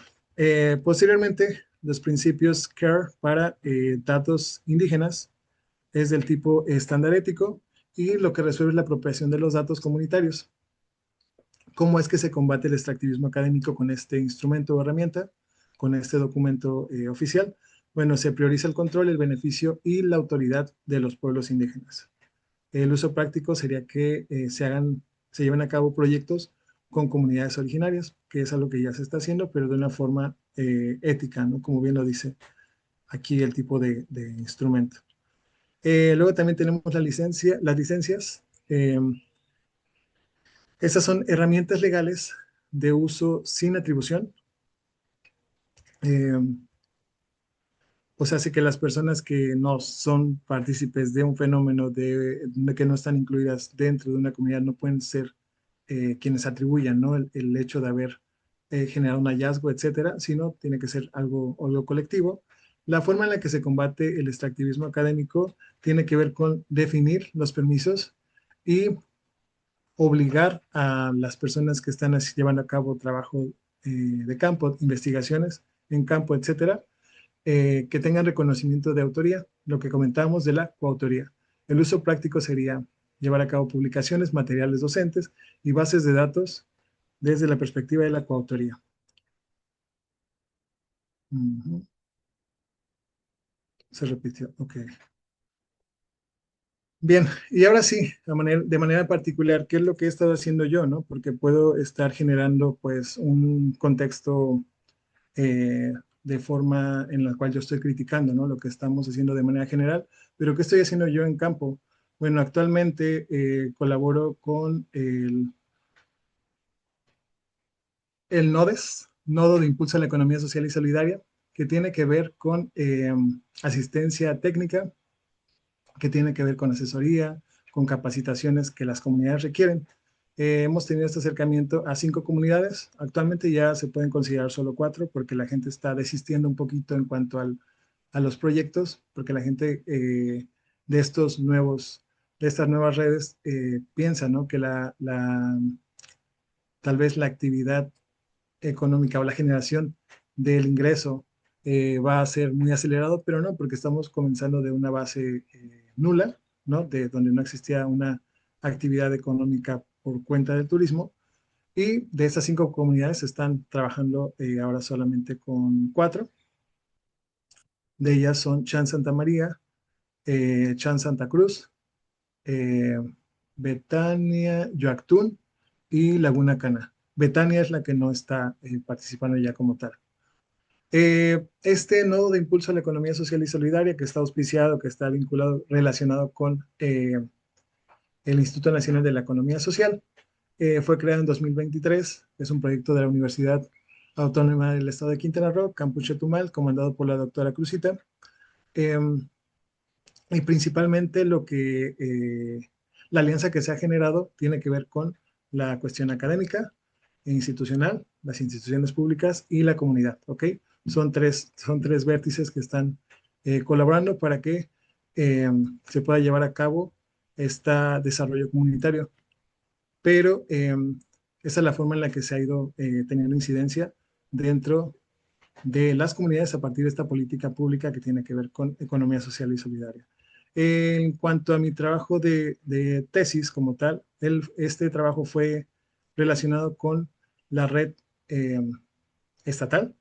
posteriormente los principios CARE para datos indígenas es del tipo estándar ético y lo que resuelve es la apropiación de los datos comunitarios. ¿Cómo es que se combate el extractivismo académico con este instrumento o herramienta, con este documento oficial? Bueno, se prioriza el control, el beneficio y la autoridad de los pueblos indígenas. El uso práctico sería que se lleven a cabo proyectos con comunidades originarias, que es algo que ya se está haciendo, pero de una forma ética, ¿no? Como bien lo dice aquí el tipo de instrumento. Luego también tenemos las licencias. Esas son herramientas legales de uso sin atribución. Eh, o sea, así que las personas que no son partícipes de un fenómeno que no están incluidas dentro de una comunidad no pueden ser quienes atribuyan, ¿no? El hecho de haber generado un hallazgo, etcétera, sino tiene que ser algo colectivo. La forma en la que se combate el extractivismo académico tiene que ver con definir los permisos y obligar a las personas que están llevando a cabo trabajo de campo, investigaciones en campo, etcétera, que tengan reconocimiento de autoría, lo que comentamos de la coautoría. El uso práctico sería llevar a cabo publicaciones, materiales docentes y bases de datos desde la perspectiva de la coautoría. Ujú. Se repitió, ok. Bien, y ahora sí, de manera particular, ¿qué es lo que he estado haciendo yo, no? Porque puedo estar generando, pues, un contexto eh, de forma en la cual yo estoy criticando, ¿no? Lo que estamos haciendo de manera general, pero ¿qué estoy haciendo yo en campo? Bueno, actualmente colaboro con el NODES, Nodo de Impulso a la Economía Social y Solidaria, que tiene que ver con asistencia técnica, que tiene que ver con asesoría, con capacitaciones que las comunidades requieren. Hemos tenido este acercamiento a 5 comunidades. Actualmente ya se pueden considerar solo 4 porque la gente está desistiendo un poquito en cuanto a los proyectos, porque la gente de de estas nuevas redes piensa, ¿no? Que tal vez la actividad económica o la generación del ingreso va a ser muy acelerado, pero no, porque estamos comenzando de una base nula, ¿no? De donde no existía una actividad económica por cuenta del turismo. Y de estas 5 comunidades están trabajando ahora solamente con 4. De ellas son Chan Santa María, Chan Santa Cruz, eh, Betania, Yoactún y Laguna Cana. Betania es la que no está participando ya como tal. Este nodo de impulso a la economía social y solidaria que está auspiciado, que está vinculado, relacionado con el Instituto Nacional de la Economía Social, fue creado en 2023. Es un proyecto de la Universidad Autónoma del Estado de Quintana Roo, Campus Chetumal, comandado por la doctora Cruzita. Eh, y principalmente la alianza que se ha generado tiene que ver con la cuestión académica e institucional, las instituciones públicas y la comunidad, ¿ok? Son tres vértices que están colaborando para que se pueda llevar a cabo este desarrollo comunitario. Pero esa es la forma en la que se ha ido teniendo incidencia dentro de las comunidades a partir de esta política pública que tiene que ver con economía social y solidaria. En cuanto a mi trabajo de tesis como tal, este trabajo fue relacionado con la red eh, estatal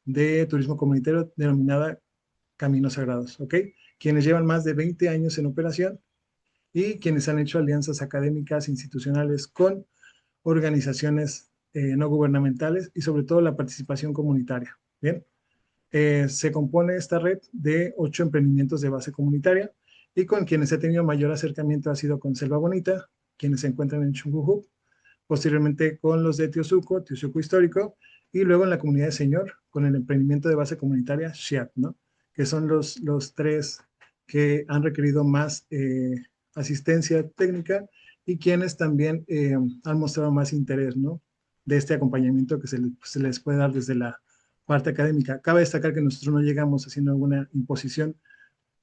de turismo comunitario denominada Caminos Sagrados, ¿ok? Quienes llevan más de 20 años en operación y quienes han hecho alianzas académicas, institucionales con organizaciones no gubernamentales y sobre todo la participación comunitaria. Bien, se compone esta red de 8 emprendimientos de base comunitaria y con quienes he tenido mayor acercamiento ha sido con Selva Bonita, quienes se encuentran en Chungujú, posteriormente con los de Teosuco Histórico, y luego en la comunidad de Señor, con el emprendimiento de base comunitaria SHIAP, ¿no? Que son los tres que han requerido más asistencia técnica y quienes también han mostrado más interés, ¿no? De este acompañamiento que se les puede dar desde la parte académica. Cabe destacar que nosotros no llegamos haciendo alguna imposición,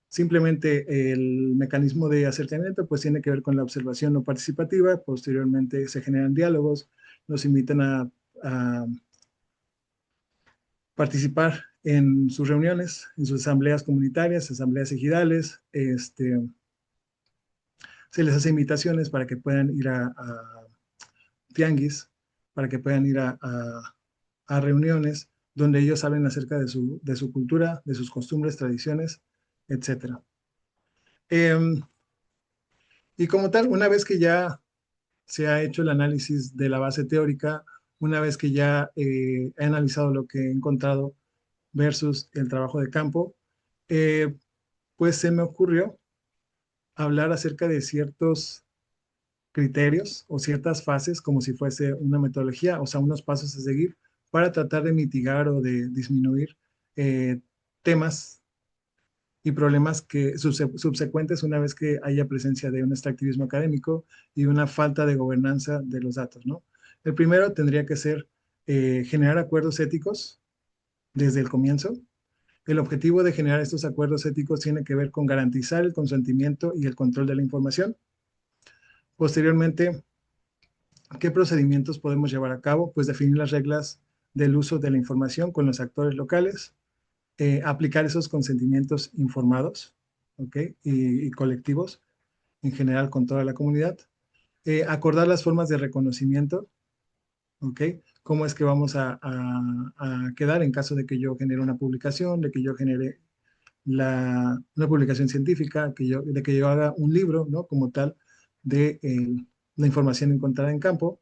simplemente el mecanismo de acercamiento pues tiene que ver con la observación no participativa, posteriormente se generan diálogos, nos invitan a participar en sus reuniones, en sus asambleas comunitarias, asambleas ejidales, se les hace invitaciones para que puedan ir a tianguis, para que puedan ir a reuniones donde ellos hablen acerca de su cultura, de sus costumbres, tradiciones, etcétera. Y como tal, una vez que ya se ha hecho el análisis de la base teórica, una vez que ya he analizado lo que he encontrado versus el trabajo de campo, eh, pues se me ocurrió hablar acerca de ciertos criterios o ciertas fases como si fuese una metodología, o sea, unos pasos a seguir para tratar de mitigar o de disminuir temas y problemas que subsecuentes una vez que haya presencia de un extractivismo académico y una falta de gobernanza de los datos, ¿no? El primero tendría que ser generar acuerdos éticos desde el comienzo. El objetivo de generar estos acuerdos éticos tiene que ver con garantizar el consentimiento y el control de la información. Posteriormente, ¿qué procedimientos podemos llevar a cabo? Pues definir las reglas del uso de la información con los actores locales, aplicar esos consentimientos informados, ¿ok? Y colectivos, en general con toda la comunidad. Acordar las formas de reconocimiento, ¿ok? ¿Cómo es que vamos a quedar en caso de que yo genere una publicación, de que yo genere una publicación científica, de que yo haga un libro, ¿no? Como tal, de la información encontrada en campo,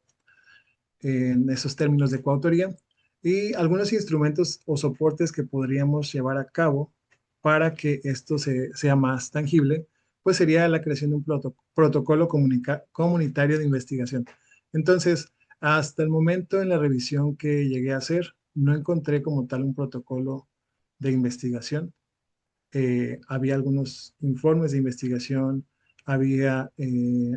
en esos términos de coautoría, y algunos instrumentos o soportes que podríamos llevar a cabo para que esto sea más tangible, pues sería la creación de un protocolo comunitario de investigación. Entonces, hasta el momento en la revisión que llegué a hacer, no encontré como tal un protocolo de investigación. Había algunos informes de investigación, había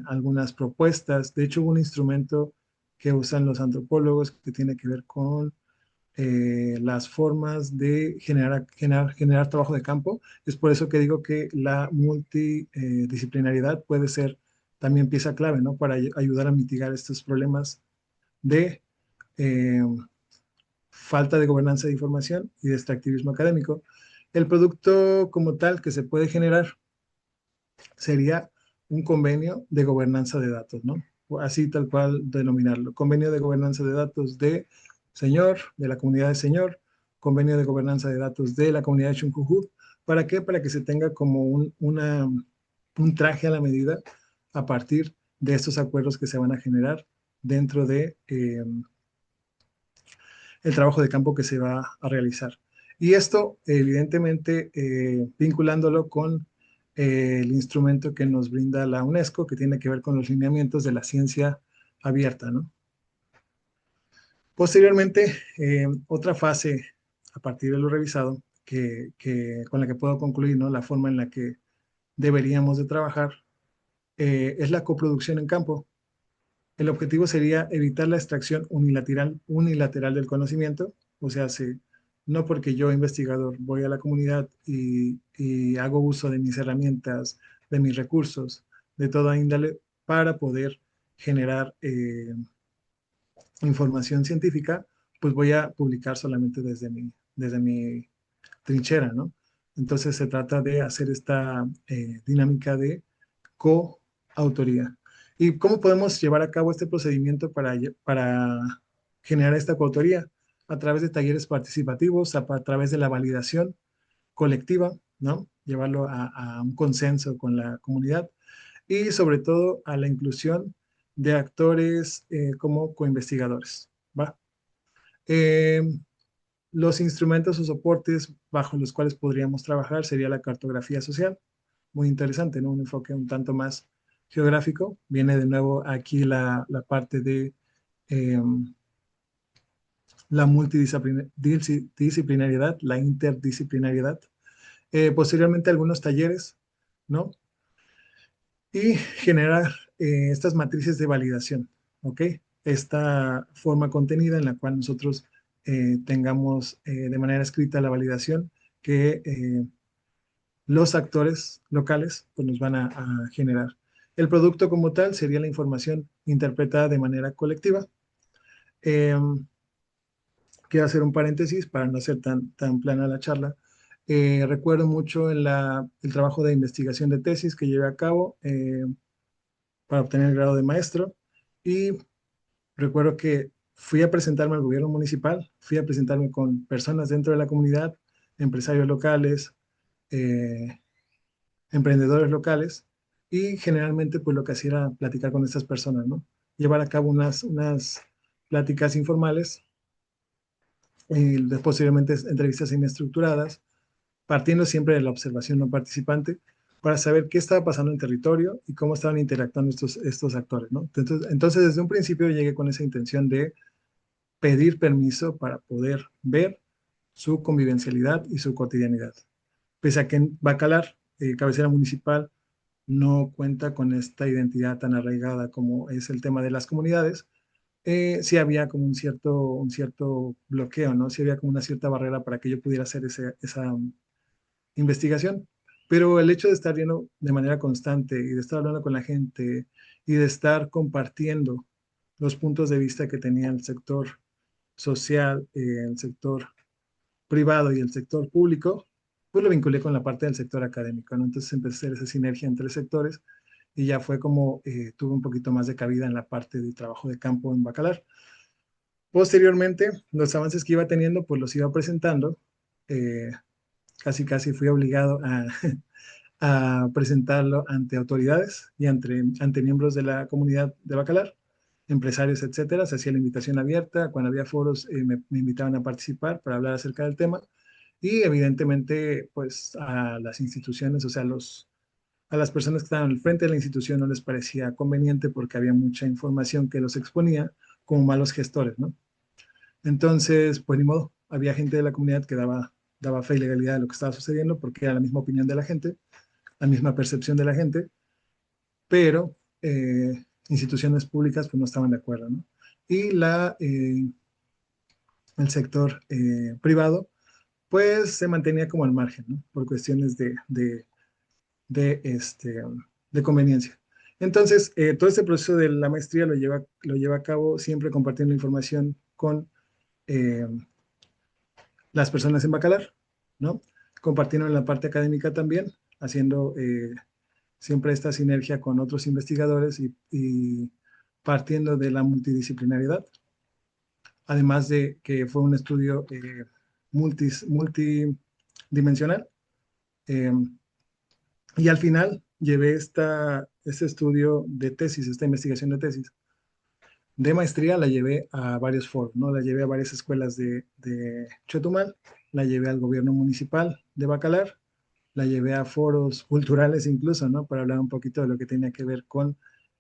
algunas propuestas. De hecho, hubo un instrumento que usan los antropólogos que tiene que ver con las formas de generar trabajo de campo. Es por eso que digo que la multidisciplinariedad puede ser también pieza clave, ¿no? Para ayudar a mitigar estos problemas de eh, falta de gobernanza de información y de extractivismo académico. El producto como tal que se puede generar sería un convenio de gobernanza de datos, ¿no? Así tal cual denominarlo. Convenio de gobernanza de datos de Señor, de la comunidad de Señor, convenio de gobernanza de datos de la comunidad de Chuncujú. ¿Para qué? Para que se tenga como un traje a la medida a partir de estos acuerdos que se van a generar dentro de el trabajo de campo que se va a realizar. Y esto, evidentemente, vinculándolo con el instrumento que nos brinda la UNESCO, que tiene que ver con los lineamientos de la ciencia abierta, ¿no? Posteriormente, otra fase, a partir de lo revisado, con la que puedo concluir, ¿no? La forma en la que deberíamos de trabajar, es la coproducción en campo. El objetivo sería evitar la extracción unilateral del conocimiento, o sea, no porque yo, investigador, voy a la comunidad y hago uso de mis herramientas, de mis recursos, de toda índole, para poder generar información científica, pues voy a publicar solamente desde mi trinchera, ¿no? Entonces se trata de hacer esta dinámica de coautoría. ¿Y cómo podemos llevar a cabo este procedimiento para generar esta coautoría? A través de talleres participativos, a través de la validación colectiva, ¿no? Llevarlo a un consenso con la comunidad y sobre todo a la inclusión de actores como coinvestigadores, ¿va? Eh, los instrumentos o soportes bajo los cuales podríamos trabajar sería la cartografía social, muy interesante, ¿no? Un enfoque un tanto más geográfico. Viene de nuevo aquí la parte de eh, la multidisciplinariedad, la interdisciplinariedad. Posteriormente algunos talleres, ¿no? Y generar estas matrices de validación, ¿ok? Esta forma contenida en la cual nosotros tengamos de manera escrita la validación que los actores locales pues, nos van a generar. El producto como tal sería la información interpretada de manera colectiva. Eh, Quiero hacer un paréntesis para no hacer tan plana la charla. Recuerdo mucho el trabajo de investigación de tesis que llevé a cabo para obtener el grado de maestro y recuerdo que fui a presentarme al gobierno municipal, fui a presentarme con personas dentro de la comunidad, empresarios locales, eh, emprendedores locales, y generalmente pues lo que hacía era platicar con estas personas, ¿no? Llevar a cabo unas pláticas informales y posteriormente entrevistas semi-estructuradas, partiendo siempre de la observación no participante, para saber qué estaba pasando en territorio y cómo estaban interactuando estos actores, ¿no? Entonces, desde un principio llegué con esa intención de pedir permiso para poder ver su convivencialidad y su cotidianidad. Pese a que en Bacalar, cabecera municipal, no cuenta con esta identidad tan arraigada como es el tema de las comunidades, sí había como un cierto bloqueo, ¿no? Sí había como una cierta barrera para que yo pudiera hacer esa investigación. Pero el hecho de estar viendo de manera constante y de estar hablando con la gente y de estar compartiendo los puntos de vista que tenía el sector social, el sector privado y el sector público, pues lo vinculé con la parte del sector académico, ¿no? Entonces empecé a hacer esa sinergia entre sectores y ya fue como tuve un poquito más de cabida en la parte de trabajo de campo en Bacalar. Posteriormente, los avances que iba teniendo, pues los iba presentando. Eh, Casi, casi fui obligado a presentarlo ante autoridades y ante miembros de la comunidad de Bacalar, empresarios, etcétera. Se hacía la invitación abierta. Cuando había foros, me invitaban a participar para hablar acerca del tema. Y evidentemente, pues a las instituciones, o sea, a las personas que estaban al frente de la institución no les parecía conveniente porque había mucha información que los exponía como malos gestores, ¿no? Entonces, pues ni modo, había gente de la comunidad que daba fe y legalidad de lo que estaba sucediendo porque era la misma opinión de la gente, la misma percepción de la gente, pero instituciones públicas pues no estaban de acuerdo, ¿no? Y el sector privado pues se mantenía como al margen, ¿no? Por cuestiones de conveniencia. Entonces, todo este proceso de la maestría lo lleva a cabo siempre compartiendo información con eh, las personas en Bacalar, ¿no? Compartiendo en la parte académica también, haciendo siempre esta sinergia con otros investigadores y partiendo de la multidisciplinariedad, además de que fue un estudio multidimensional. Eh, y al final llevé este estudio de tesis, esta investigación de tesis de maestría, la llevé a varios foros, ¿no? La llevé a varias escuelas de Chetumal, la llevé al gobierno municipal de Bacalar, la llevé a foros culturales incluso, ¿no? Para hablar un poquito de lo que tenía que ver con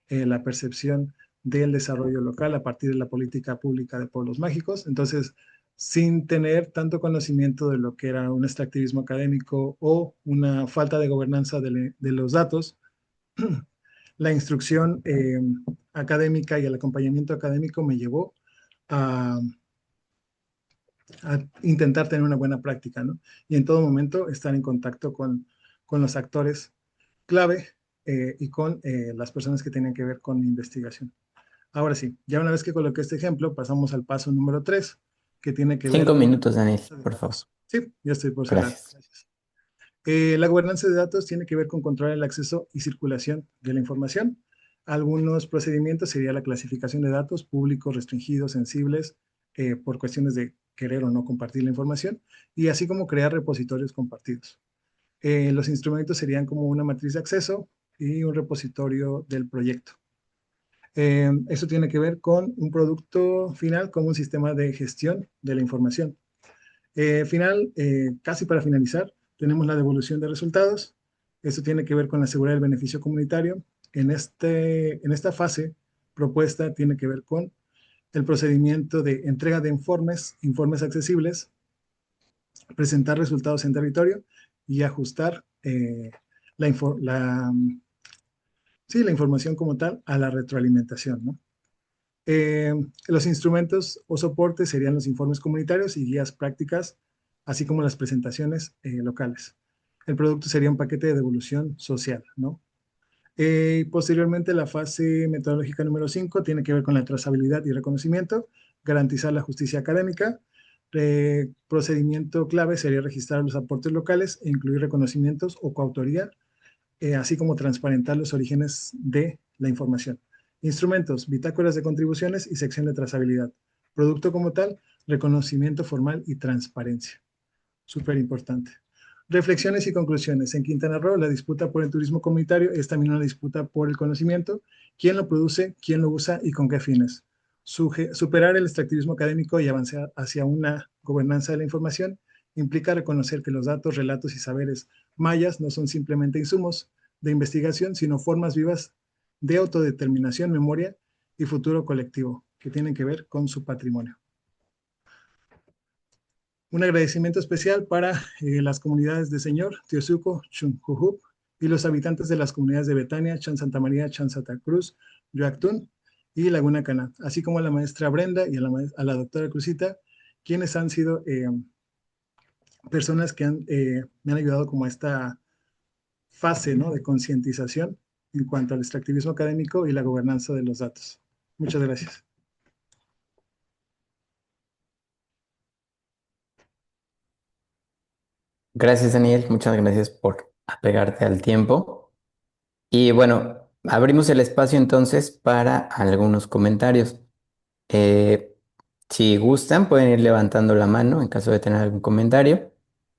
la percepción del desarrollo local a partir de la política pública de pueblos mágicos. Entonces, sin tener tanto conocimiento de lo que era un extractivismo académico o una falta de gobernanza de los datos, la instrucción académica y el acompañamiento académico me llevó a a intentar tener una buena práctica, ¿no? Y en todo momento estar en contacto con los actores clave y con las personas que tienen que ver con investigación. Ahora sí, ya una vez que coloqué este ejemplo, pasamos al paso número 3, que tiene que ver Cinco con la minutos, Daniel, gobernanza de por favor. datos. Sí, ya estoy por cerrar. Gracias. Gracias. La gobernanza de datos tiene que ver con controlar el acceso y circulación de la información. Algunos procedimientos sería la clasificación de datos públicos, restringidos, sensibles, por cuestiones de querer o no compartir la información, y así como crear repositorios compartidos. Los instrumentos serían como una matriz de acceso y un repositorio del proyecto. Eso tiene que ver con un producto final como un sistema de gestión de la información. Casi para finalizar, tenemos la devolución de resultados. Esto tiene que ver con la seguridad del beneficio comunitario. En esta fase propuesta tiene que ver con el procedimiento de entrega de informes accesibles, presentar resultados en territorio y ajustar la, infor- la, sí, la información como tal a la retroalimentación, ¿no? Eh, los instrumentos o soportes serían los informes comunitarios y guías prácticas, así como las presentaciones locales. El producto sería un paquete de devolución social, ¿no? Posteriormente, la fase metodológica número 5 tiene que ver con la trazabilidad y reconocimiento, garantizar la justicia académica. Procedimiento clave sería registrar los aportes locales e incluir reconocimientos o coautoría, así como transparentar los orígenes de la información. Instrumentos, bitácoras de contribuciones y sección de trazabilidad. Producto como tal, reconocimiento formal y transparencia. Súper importante. Reflexiones y conclusiones. En Quintana Roo, la disputa por el turismo comunitario es también una disputa por el conocimiento, quién lo produce, quién lo usa y con qué fines. Superar el extractivismo académico y avanzar hacia una gobernanza de la información implica reconocer que los datos, relatos y saberes mayas no son simplemente insumos de investigación, sino formas vivas de autodeterminación, memoria y futuro colectivo que tienen que ver con su patrimonio. Un agradecimiento especial para las comunidades de Señor, Tiosuco, Chunjujup y los habitantes de las comunidades de Betania, Chan Santa María, Chan Santa Cruz, Yoactún y Laguna Cana, así como a la maestra Brenda y a la doctora Cruzita, quienes han sido personas que me han ayudado como a esta fase, ¿no?, de concientización en cuanto al extractivismo académico y la gobernanza de los datos. Muchas gracias. Gracias, Daniel. Muchas gracias por apegarte al tiempo. Y bueno, abrimos el espacio entonces para algunos comentarios. Eh, si gustan, pueden ir levantando la mano en caso de tener algún comentario.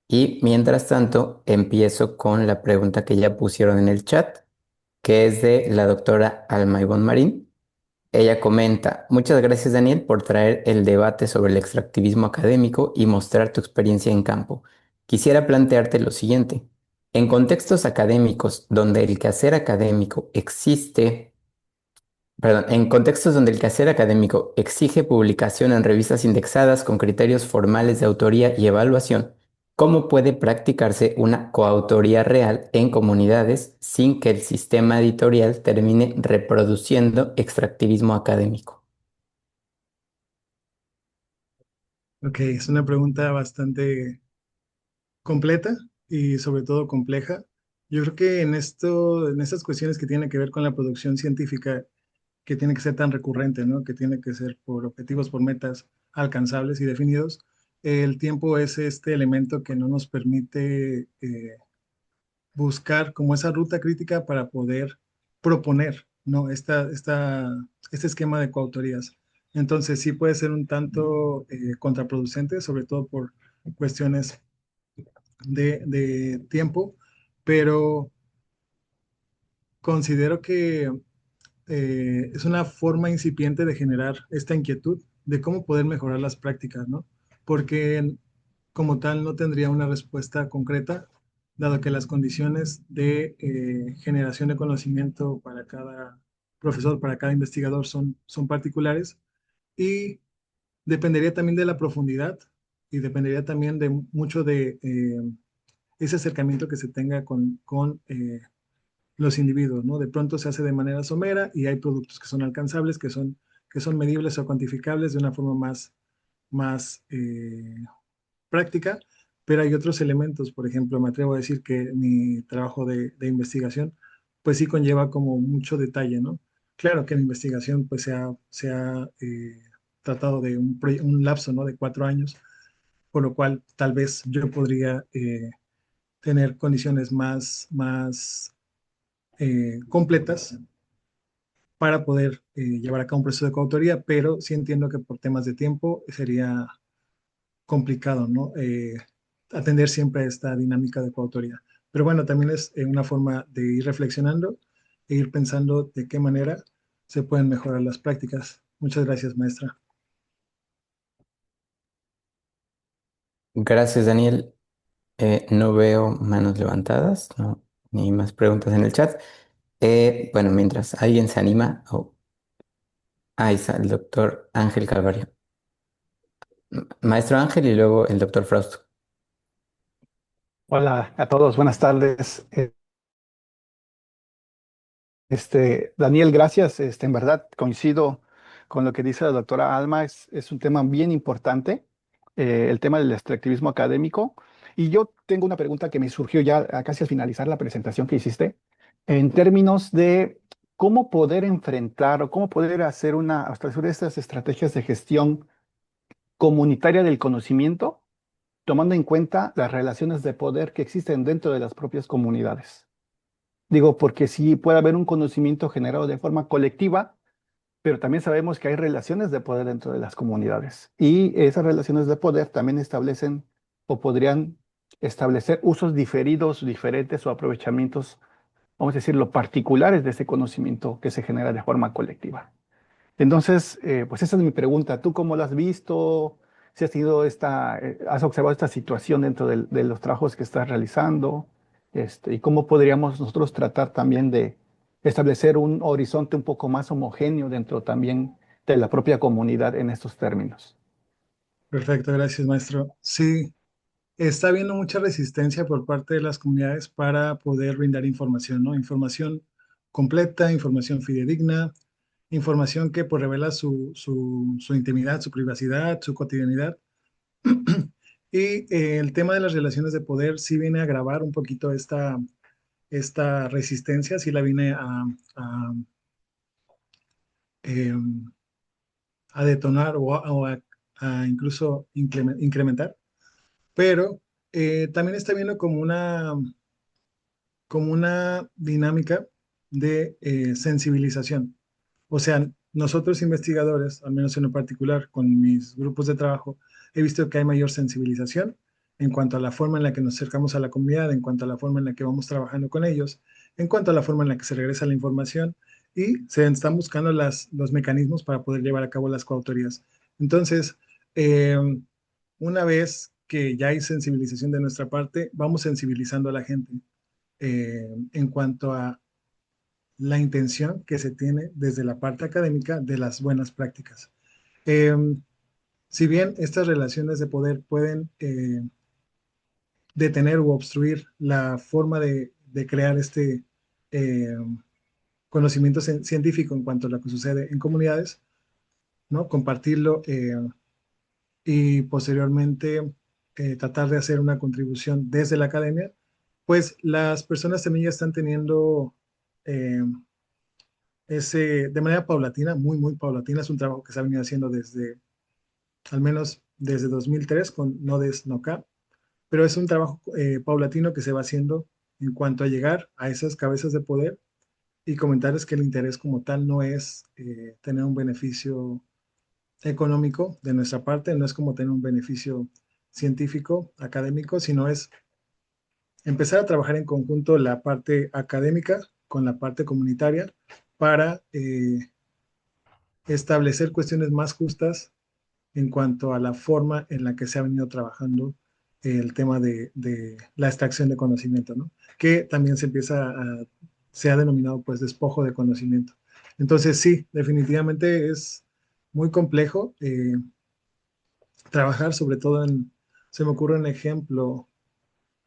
Y mientras tanto, empiezo con la pregunta que ya pusieron en el chat, que es de la doctora Alma Ivonne Marín. Ella comenta, muchas gracias Daniel por traer el debate sobre el extractivismo académico y mostrar tu experiencia en campo. Quisiera plantearte lo siguiente. En contextos académicos donde el quehacer académico existe, perdón, en contextos donde el quehacer académico exige publicación en revistas indexadas con criterios formales de autoría y evaluación, ¿cómo puede practicarse una coautoría real en comunidades sin que el sistema editorial termine reproduciendo extractivismo académico? Ok, es una pregunta bastante completa y sobre todo compleja. Yo creo que en estas cuestiones que tienen que ver con la producción científica, que tiene que ser tan recurrente, ¿no?, que tiene que ser por objetivos, por metas alcanzables y definidos, el tiempo es este elemento que no nos permite buscar como esa ruta crítica para poder proponer, ¿no?, este esquema de coautorías. Entonces sí puede ser un tanto contraproducente, sobre todo por cuestiones de tiempo, pero considero que es una forma incipiente de generar esta inquietud de cómo poder mejorar las prácticas, ¿no? Porque como tal no tendría una respuesta concreta, dado que las condiciones de generación de conocimiento para cada profesor, para cada investigador son particulares y dependería también de la profundidad y dependería también de mucho de ese acercamiento que se tenga con los individuos, ¿no? De pronto se hace de manera somera y hay productos que son alcanzables, que son medibles o cuantificables de una forma más práctica, pero hay otros elementos. Por ejemplo, me atrevo a decir que mi trabajo de investigación, pues sí conlleva como mucho detalle, ¿no? Claro que la investigación pues se ha tratado de un lapso, ¿no? De 4 años, por lo cual tal vez yo podría tener condiciones más completas para poder llevar a cabo un proceso de coautoría, pero sí entiendo que por temas de tiempo sería complicado, ¿no? Atender siempre a esta dinámica de coautoría. Pero bueno, también es una forma de ir reflexionando e ir pensando de qué manera se pueden mejorar las prácticas. Muchas gracias, maestra. Gracias, Daniel. No veo manos levantadas, no, ni más preguntas en el chat. Bueno, mientras alguien se anima, ahí está el doctor Ángel Calvario. Maestro Ángel y luego el doctor Frausto. Hola a todos, buenas tardes. Daniel, gracias. En verdad coincido con lo que dice la doctora Alma. Es un tema bien importante, el tema del extractivismo académico. Y yo tengo una pregunta que me surgió ya casi al finalizar la presentación que hiciste, en términos de cómo poder enfrentar o cómo poder establecer estas estrategias de gestión comunitaria del conocimiento, tomando en cuenta las relaciones de poder que existen dentro de las propias comunidades. Digo, porque sí puede haber un conocimiento generado de forma colectiva, pero también sabemos que hay relaciones de poder dentro de las comunidades. Y esas relaciones de poder también establecen o podrían establecer usos diferidos, diferentes o aprovechamientos, vamos a decirlo, particulares de ese conocimiento que se genera de forma colectiva. Entonces, pues esa es mi pregunta. ¿Tú cómo lo has visto? Si has tenido has observado esta situación dentro de los trabajos que estás realizando, y cómo podríamos nosotros tratar también de establecer un horizonte un poco más homogéneo dentro también de la propia comunidad en estos términos. Perfecto, gracias, maestro. Sí, está habiendo mucha resistencia por parte de las comunidades para poder brindar información, ¿no? Información completa, información fidedigna, información que pues, revela su intimidad, su privacidad, su cotidianidad. Y el tema de las relaciones de poder sí viene a agravar un poquito esta resistencia, sí la viene a, em, a detonar o a incluso incrementar, pero también está viendo como una dinámica de sensibilización. O sea, nosotros investigadores, al menos en lo particular con mis grupos de trabajo, he visto que hay mayor sensibilización en cuanto a la forma en la que nos acercamos a la comunidad, en cuanto a la forma en la que vamos trabajando con ellos, en cuanto a la forma en la que se regresa la información y se están buscando los mecanismos para poder llevar a cabo las coautorías. Entonces, eh, una vez que ya hay sensibilización de nuestra parte, vamos sensibilizando a la gente en cuanto a la intención que se tiene desde la parte académica de las buenas prácticas. Eh, si bien estas relaciones de poder pueden detener u obstruir la forma de crear este eh, conocimiento científico en cuanto a lo que sucede en comunidades, ¿no? Compartirlo y posteriormente tratar de hacer una contribución desde la academia, pues las personas también ya están teniendo eh, de manera paulatina, muy, muy paulatina. Es un trabajo que se ha venido haciendo al menos desde 2003 con Nodes Noca, pero es un trabajo paulatino que se va haciendo en cuanto a llegar a esas cabezas de poder y comentarles que el interés como tal no es tener un beneficio económico de nuestra parte, no es como tener un beneficio científico, académico, sino es empezar a trabajar en conjunto la parte académica con la parte comunitaria para establecer cuestiones más justas en cuanto a la forma en la que se ha venido trabajando el tema de la extracción de conocimiento, ¿no? Que también se ha denominado pues despojo de conocimiento. Entonces sí, definitivamente es muy complejo trabajar, sobre todo se me ocurre un ejemplo,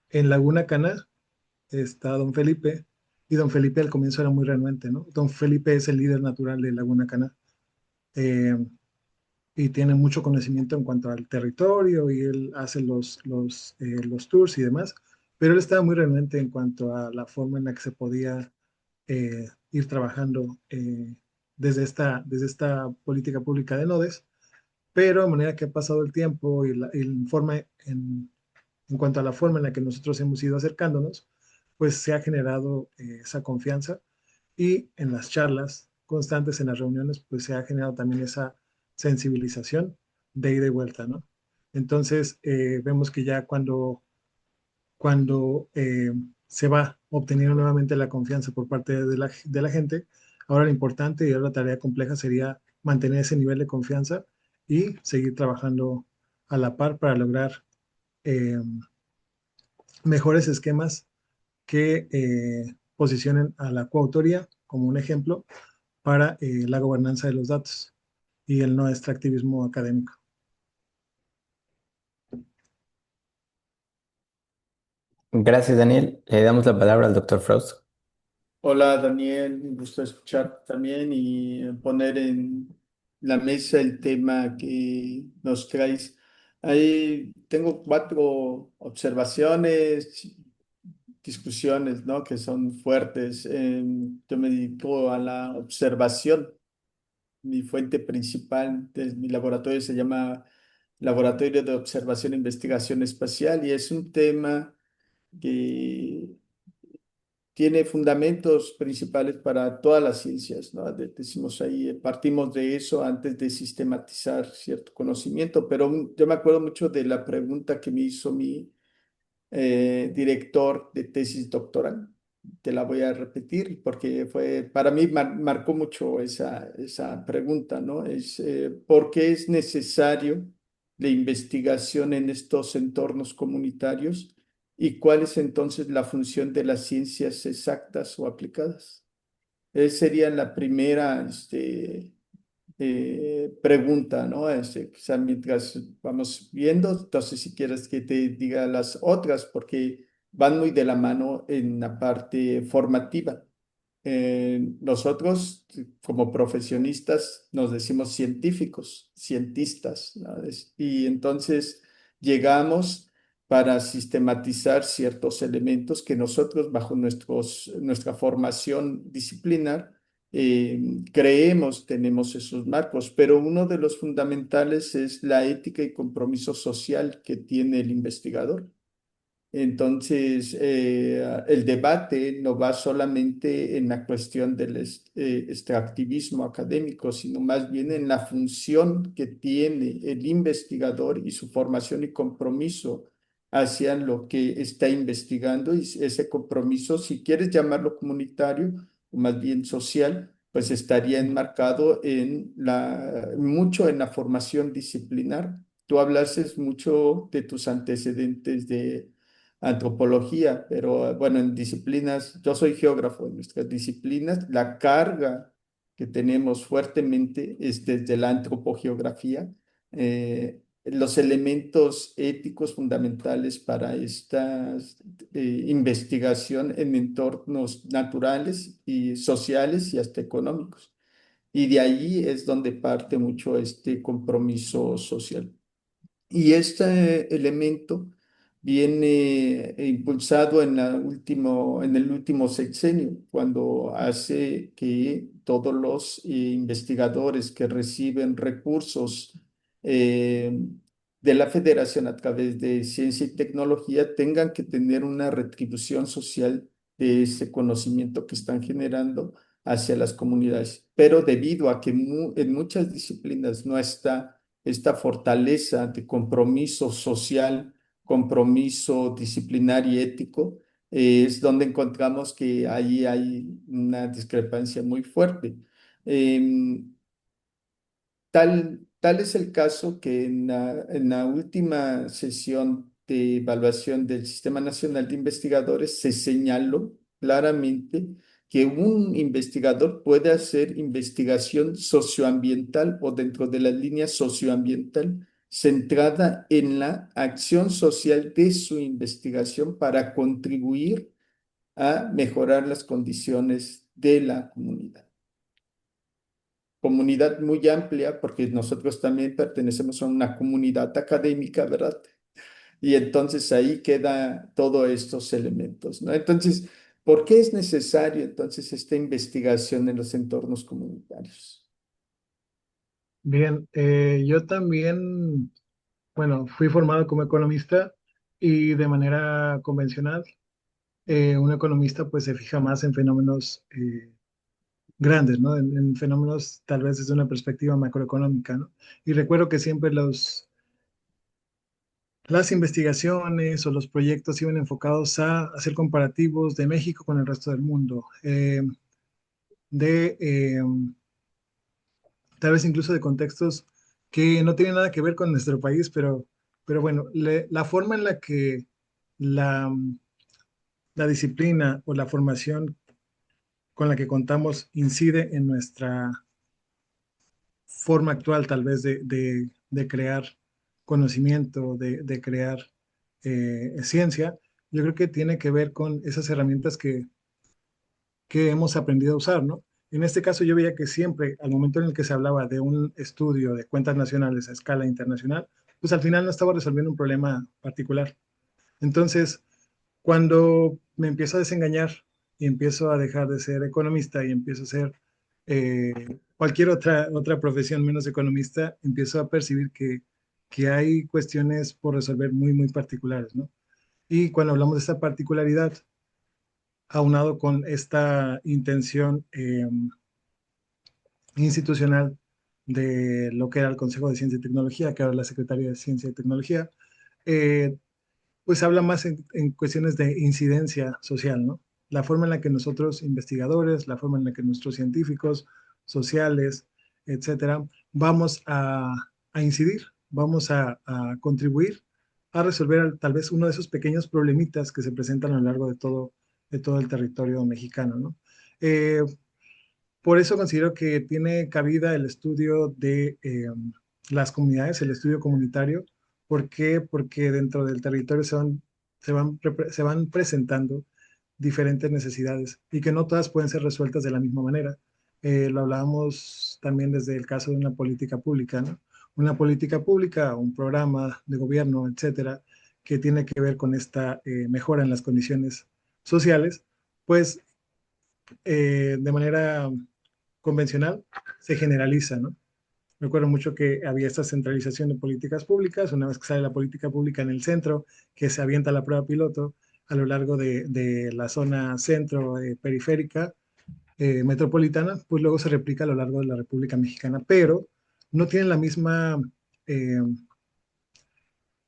en Laguna Cana está Don Felipe, y Don Felipe al comienzo era muy renuente, ¿no? Don Felipe es el líder natural de Laguna Cana. Eh, y tiene mucho conocimiento en cuanto al territorio y él hace los tours y demás, pero él estaba muy renuente en cuanto a la forma en la que se podía ir trabajando desde esta política pública de nodes, pero a manera que ha pasado el tiempo y el informe en cuanto a la forma en la que nosotros hemos ido acercándonos, pues se ha generado esa confianza y en las charlas constantes, en las reuniones, pues se ha generado también esa sensibilización de ida y vuelta, ¿no? Entonces, vemos que ya cuando se va obteniendo nuevamente la confianza por parte de la gente, ahora lo importante y ahora la tarea compleja sería mantener ese nivel de confianza y seguir trabajando a la par para lograr eh, mejores esquemas que posicionen a la coautoría como un ejemplo para la gobernanza de los datos y el no extractivismo académico. Gracias, Daniel. Le damos la palabra al doctor Frost. Hola Daniel, un gusto escuchar también y poner en la mesa el tema que nos traes. Ahí tengo cuatro observaciones, discusiones, ¿no? Que son fuertes. Yo me dedico a la observación. Mi fuente principal de mi laboratorio se llama Laboratorio de Observación e Investigación Espacial y es un tema que tiene fundamentos principales para todas las ciencias, ¿no? Decimos ahí, partimos de eso antes de sistematizar cierto conocimiento, pero yo me acuerdo mucho de la pregunta que me hizo mi director de tesis doctoral. Te la voy a repetir porque fue, para mí marcó mucho esa pregunta, ¿no? ¿Por qué es necesario la investigación en estos entornos comunitarios y cuál es entonces la función de las ciencias exactas o aplicadas? Esa sería la primera, pregunta, ¿no? Quizá mientras vamos viendo, entonces si quieres que te diga las otras, porque van muy de la mano en la parte formativa. Nosotros, como profesionistas, nos decimos científicos, cientistas, ¿no? Y entonces llegamos para sistematizar ciertos elementos que nosotros, bajo nuestra formación disciplinar, creemos tenemos esos marcos, pero uno de los fundamentales es la ética y compromiso social que tiene el investigador. Entonces, el debate no va solamente en la cuestión del extractivismo académico, sino más bien en la función que tiene el investigador y su formación y compromiso hacia lo que está investigando y ese compromiso, si quieres llamarlo comunitario o más bien social, pues estaría enmarcado mucho en la formación disciplinar. Tú hablases mucho de tus antecedentes de antropología, pero bueno, en disciplinas, yo soy geógrafo, en nuestras disciplinas, la carga que tenemos fuertemente es desde la antropogeografía, los elementos éticos fundamentales para esta investigación en entornos naturales y sociales y hasta económicos. Y de ahí es donde parte mucho este compromiso social. Y este elemento viene impulsado en el último sexenio, cuando hace que todos los investigadores que reciben recursos eh, de la Federación a través de ciencia y tecnología tengan que tener una retribución social de ese conocimiento que están generando hacia las comunidades. Pero debido a que en muchas disciplinas no está esta fortaleza de compromiso social, compromiso disciplinar y ético, es donde encontramos que ahí hay una discrepancia muy fuerte. Em, tal es el caso que en la última sesión de evaluación del Sistema Nacional de Investigadores se señaló claramente que un investigador puede hacer investigación socioambiental o dentro de la línea socioambiental centrada en la acción social de su investigación para contribuir a mejorar las condiciones de la comunidad. comunidad muy amplia, porque nosotros también pertenecemos a una comunidad académica, ¿verdad? Y entonces ahí queda todos estos elementos, ¿no? Entonces, ¿por qué es necesario entonces esta investigación en los entornos comunitarios? Bien, yo también, bueno, fui formado como economista y de manera convencional, un economista pues se fija más en fenómenos grandes, ¿no? En fenómenos tal vez desde una perspectiva macroeconómica, ¿no? Y recuerdo que siempre las investigaciones o los proyectos iban enfocados a hacer comparativos de México con el resto del mundo, de tal vez incluso de contextos que no tienen nada que ver con nuestro país, pero bueno, la forma en la que la, la disciplina o la formación con la que contamos incide en nuestra forma actual tal vez de crear conocimiento, de crear ciencia, yo creo que tiene que ver con esas herramientas que hemos aprendido a usar, ¿no? En este caso yo veía que siempre, al momento en el que se hablaba de un estudio de cuentas nacionales a escala internacional, pues al final no estaba resolviendo un problema particular. Entonces, cuando me empiezo a desengañar y empiezo a dejar de ser economista y empiezo a ser cualquier otra profesión menos economista, empiezo a percibir que hay cuestiones por resolver muy particulares, ¿no? Y cuando hablamos de esta particularidad, aunado con esta intención institucional de lo que era el Consejo de Ciencia y Tecnología, que ahora es la Secretaría de Ciencia y Tecnología, eh, pues habla más en cuestiones de incidencia social, ¿no? La forma en la que nosotros investigadores, la forma en la que nuestros científicos sociales, etcétera, vamos a incidir, vamos a contribuir a resolver tal vez uno de esos pequeños problemitas que se presentan a lo largo de todo el territorio mexicano, ¿no? Por eso considero que tiene cabida el estudio de las comunidades, el estudio comunitario. ¿Por qué? Porque dentro del territorio se van presentando diferentes necesidades y que no todas pueden ser resueltas de la misma manera. Lo hablábamos también desde el caso de una política pública, ¿no? Una política pública, un programa de gobierno, etcétera, que tiene que ver con esta mejora en las condiciones sociales, pues de manera convencional se generaliza, ¿no? Recuerdo mucho que había esta centralización de políticas públicas, una vez que sale la política pública en el centro, que se avienta la prueba piloto a lo largo de la zona centro periférica metropolitana, pues luego se replica a lo largo de la República Mexicana, pero no tienen eh,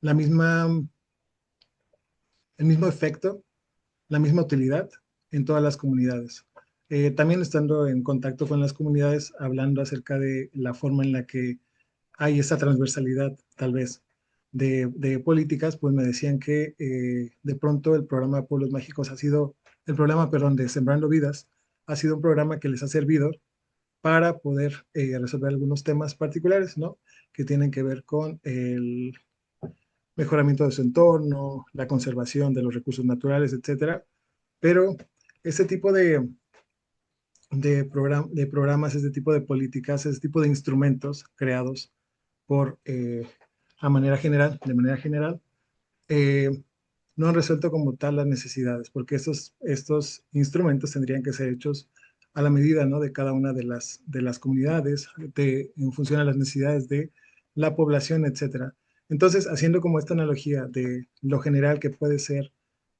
la misma, el mismo efecto, la misma utilidad en todas las comunidades. También estando en contacto con las comunidades, hablando acerca de la forma en la que hay esa transversalidad, tal vez, de políticas, pues me decían que de pronto el programa Pueblos Mágicos ha sido, el programa, perdón, de Sembrando Vidas, ha sido un programa que les ha servido para poder resolver algunos temas particulares, ¿no? Que tienen que ver con el mejoramiento de su entorno, la conservación de los recursos naturales, etcétera. Pero este tipo de programas, este tipo de políticas, este tipo de instrumentos creados por, de manera general, eh, no han resuelto como tal las necesidades, porque estos instrumentos tendrían que ser hechos a la medida, ¿no? De cada una de las comunidades, en función a las necesidades de la población, etcétera. Entonces, haciendo como esta analogía de lo general que puede ser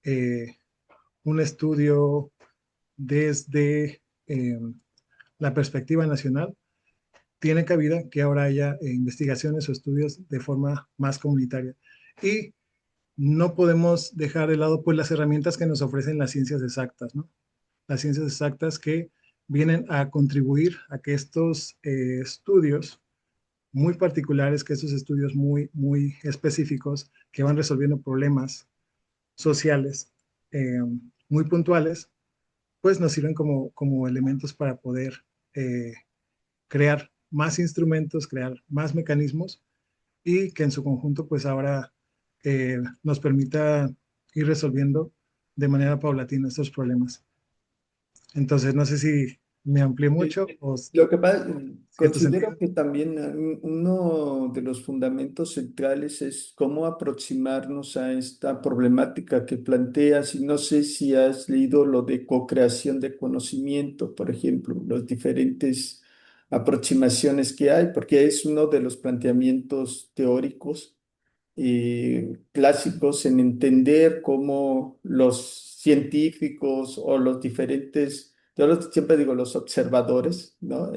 eh, un estudio desde la perspectiva nacional, tiene cabida que ahora haya investigaciones o estudios de forma más comunitaria. Y no podemos dejar de lado pues las herramientas que nos ofrecen las ciencias exactas, ¿no? Las ciencias exactas que vienen a contribuir a que estos estudios muy particulares, que estos estudios muy específicos que van resolviendo problemas sociales eh, muy puntuales, pues nos sirven como elementos para poder eh, crear más instrumentos, crear más mecanismos y que en su conjunto pues ahora nos permita ir resolviendo de manera paulatina estos problemas. Entonces, no sé si ¿Me amplié Eh, mucho o Lo que pasa, cierto considero sentido? que también uno de los fundamentos centrales es cómo aproximarnos a esta problemática que planteas. Y no sé si has leído lo de co-creación de conocimiento, por ejemplo, las diferentes aproximaciones que hay, porque es uno de los planteamientos teóricos clásicos en entender cómo los científicos o los diferentes, siempre digo los observadores, ¿no?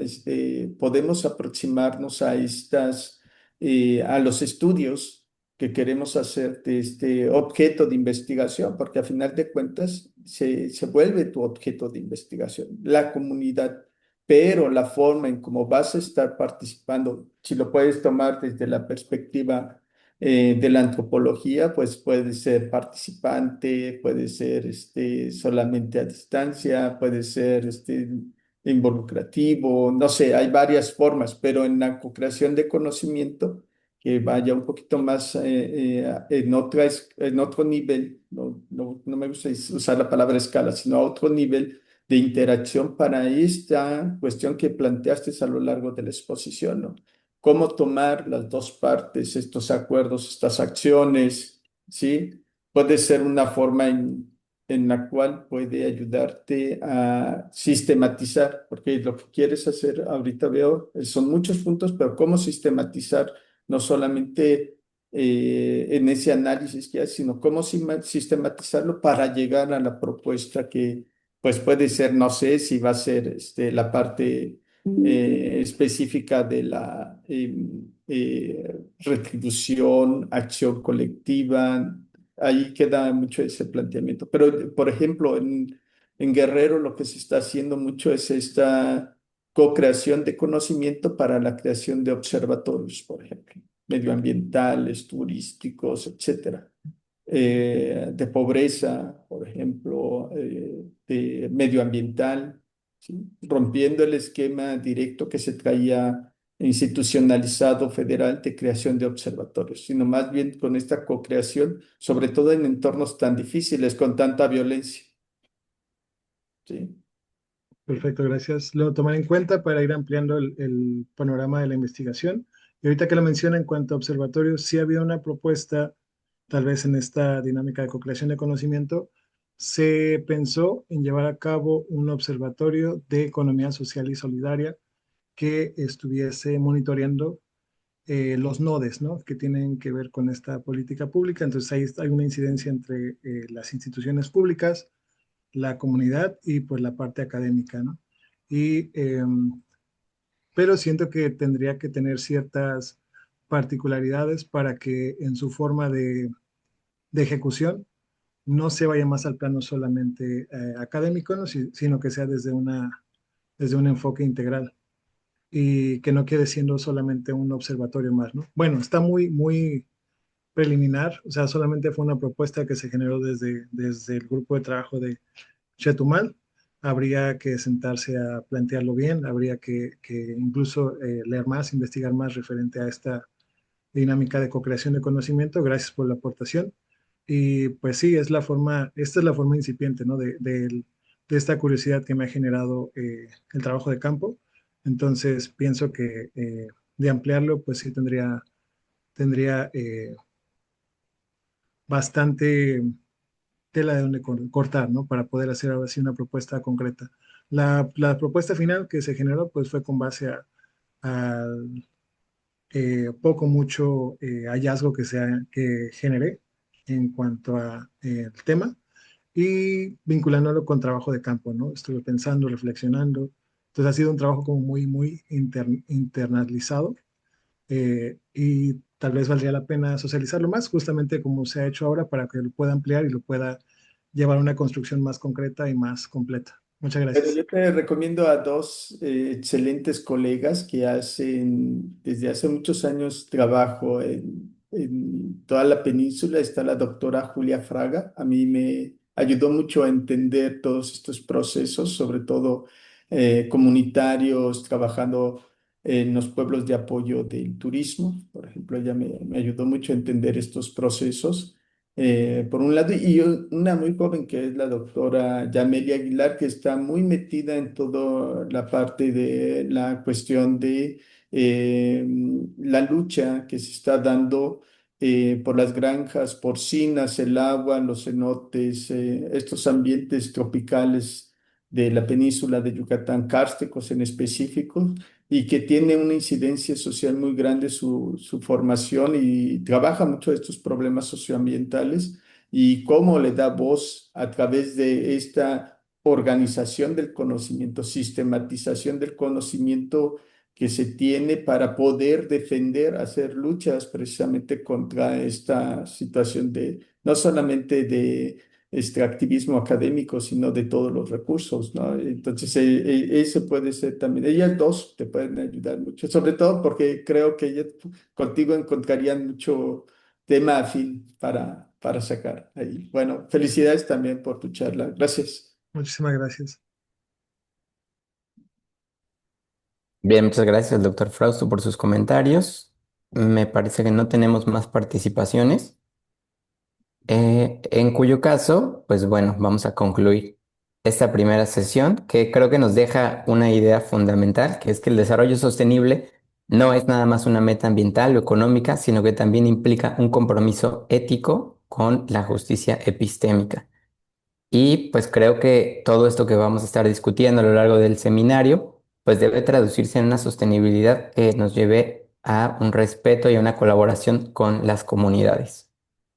Podemos aproximarnos a a los estudios que queremos hacer de este objeto de investigación, porque a final de cuentas se vuelve tu objeto de investigación, la comunidad. Pero la forma en cómo vas a estar participando, si lo puedes tomar desde la perspectiva de la antropología, pues puede ser participante, puede ser solamente a distancia, puede ser involucrativo, no sé, hay varias formas, pero en la co-creación de conocimiento, que vaya un poquito más en otro nivel, no me gusta usar la palabra escala, sino a otro nivel de interacción para esta cuestión que planteaste a lo largo de la exposición, ¿no? Cómo tomar las dos partes, estos acuerdos, estas acciones, ¿sí? Puede ser una forma en la cual puede ayudarte a sistematizar, porque lo que quieres hacer, ahorita veo, son muchos puntos, pero cómo sistematizar, no solamente en ese análisis que hay, sino cómo sistematizarlo para llegar a la propuesta que, pues puede ser, no sé si va a ser la parte específica de la retribución, acción colectiva. Ahí queda mucho ese planteamiento. Pero, por ejemplo, en Guerrero lo que se está haciendo mucho es esta co-creación de conocimiento para la creación de observatorios, por ejemplo, medioambientales, turísticos, etcétera. De pobreza, por ejemplo, de medioambiental, ¿sí? Rompiendo el esquema directo que se traía institucionalizado federal de creación de observatorios, sino más bien con esta co-creación, sobre todo en entornos tan difíciles, con tanta violencia, ¿sí? Perfecto, gracias. Lo tomaré en cuenta para ir ampliando el panorama de la investigación. Y ahorita que lo menciona en cuanto a observatorios, sí ha habido una propuesta, tal vez en esta dinámica de co-creación de conocimiento, se pensó en llevar a cabo un observatorio de economía social y solidaria que estuviese monitoreando los nodes, ¿no? Que tienen que ver con esta política pública. Entonces ahí hay una incidencia entre las instituciones públicas, la comunidad y pues la parte académica, ¿no? Y, pero siento que tendría que tener ciertas particularidades para que en su forma de ejecución no se vaya más al plano solamente académico, ¿no? Sino que sea desde un enfoque integral y que no quede siendo solamente un observatorio más, ¿no? Bueno, está muy preliminar, o sea, solamente fue una propuesta que se generó desde el grupo de trabajo de Chetumal. Habría que sentarse a plantearlo bien, habría que incluso leer más, investigar más referente a esta dinámica de co-creación de conocimiento. Gracias por la aportación. Y pues sí, esta es la forma incipiente, ¿no? De esta curiosidad que me ha generado el trabajo de campo. Entonces pienso que de ampliarlo, pues sí tendría bastante tela de donde cortar, ¿no? Para poder hacer ahora sí una propuesta concreta. La propuesta final que se generó, pues fue con base al poco, mucho hallazgo que generé en cuanto a el tema y vinculándolo con trabajo de campo, ¿no? Estuve pensando, reflexionando. Entonces ha sido un trabajo como muy internalizado y tal vez valdría la pena socializarlo más, justamente como se ha hecho ahora, para que lo pueda ampliar y lo pueda llevar a una construcción más concreta y más completa. Muchas Pero gracias. yo te recomiendo a dos excelentes colegas que hacen desde hace muchos años trabajo en toda la península. Está la doctora Julia Fraga. A mí me ayudó mucho a entender todos estos procesos, sobre todo comunitarios, trabajando en los pueblos de apoyo del turismo. Por ejemplo, ella me ayudó mucho a entender estos procesos. por un lado, y una muy joven que es la doctora Yamelia Aguilar, que está muy metida en toda la parte de la cuestión de eh, la lucha que se está dando por las granjas porcinas, el agua, los cenotes, estos ambientes tropicales de la península de Yucatán, kársticos en específico, y que tiene una incidencia social muy grande su formación y trabaja mucho estos problemas socioambientales y cómo le da voz a través de esta organización del conocimiento, sistematización del conocimiento que se tiene para poder defender, hacer luchas precisamente contra esta situación de no solamente de este activismo académico, sino de todos los recursos, ¿no? Entonces, ese puede ser también, ellas dos te pueden ayudar mucho, sobre todo porque creo que ellas contigo encontrarían mucho tema afín para sacar ahí. Bueno, felicidades también por tu charla. Gracias. Muchísimas gracias. Bien, muchas gracias, doctor Frausto, por sus comentarios. Me parece que no tenemos más participaciones, en cuyo caso, pues bueno, vamos a concluir esta primera sesión que creo que nos deja una idea fundamental, que es que el desarrollo sostenible no es nada más una meta ambiental o económica, sino que también implica un compromiso ético con la justicia epistémica. Y pues creo que todo esto que vamos a estar discutiendo a lo largo del seminario, pues debe traducirse en una sostenibilidad que nos lleve a un respeto y a una colaboración con las comunidades.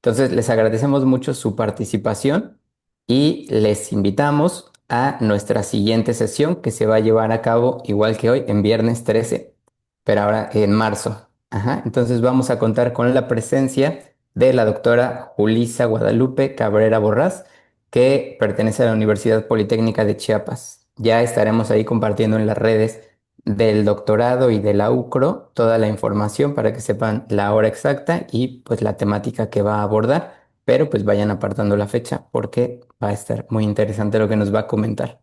Entonces, les agradecemos mucho su participación y les invitamos a nuestra siguiente sesión que se va a llevar a cabo igual que hoy, en viernes 13, pero ahora en marzo. Ajá, entonces vamos a contar con la presencia de la doctora Julisa Guadalupe Cabrera Borrás, que pertenece a la Universidad Politécnica de Chiapas. Ya estaremos ahí compartiendo en las redes del doctorado y de la UCRO toda la información para que sepan la hora exacta y pues la temática que va a abordar, pero pues vayan apartando la fecha porque va a estar muy interesante lo que nos va a comentar.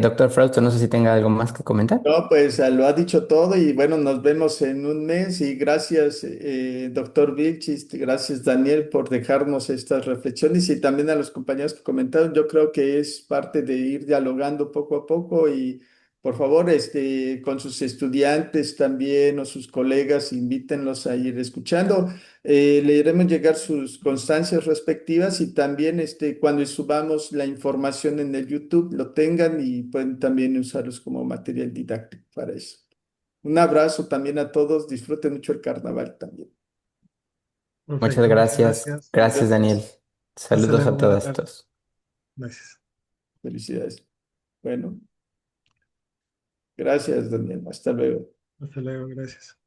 Doctor Frausto, no sé si tenga algo más que comentar. No, pues lo ha dicho todo y bueno, nos vemos en un mes y gracias, doctor Vilchis, gracias Daniel por dejarnos estas reflexiones y también a los compañeros que comentaron. Yo creo que es parte de ir dialogando poco a poco y por favor, con sus estudiantes también o sus colegas, invítenlos a ir escuchando. Le iremos llegar sus constancias respectivas y también cuando subamos la información en el YouTube lo tengan y pueden también usarlos como material didáctico para eso. Un abrazo también a todos, disfruten mucho el carnaval también. Muchas Perfecto, muchas gracias. gracias. Gracias, Daniel. Gracias, Hasta Saludos luego, a buena todas y tarde. todos. Gracias. felicidades. Bueno, gracias Daniel, hasta luego. Hasta luego, gracias.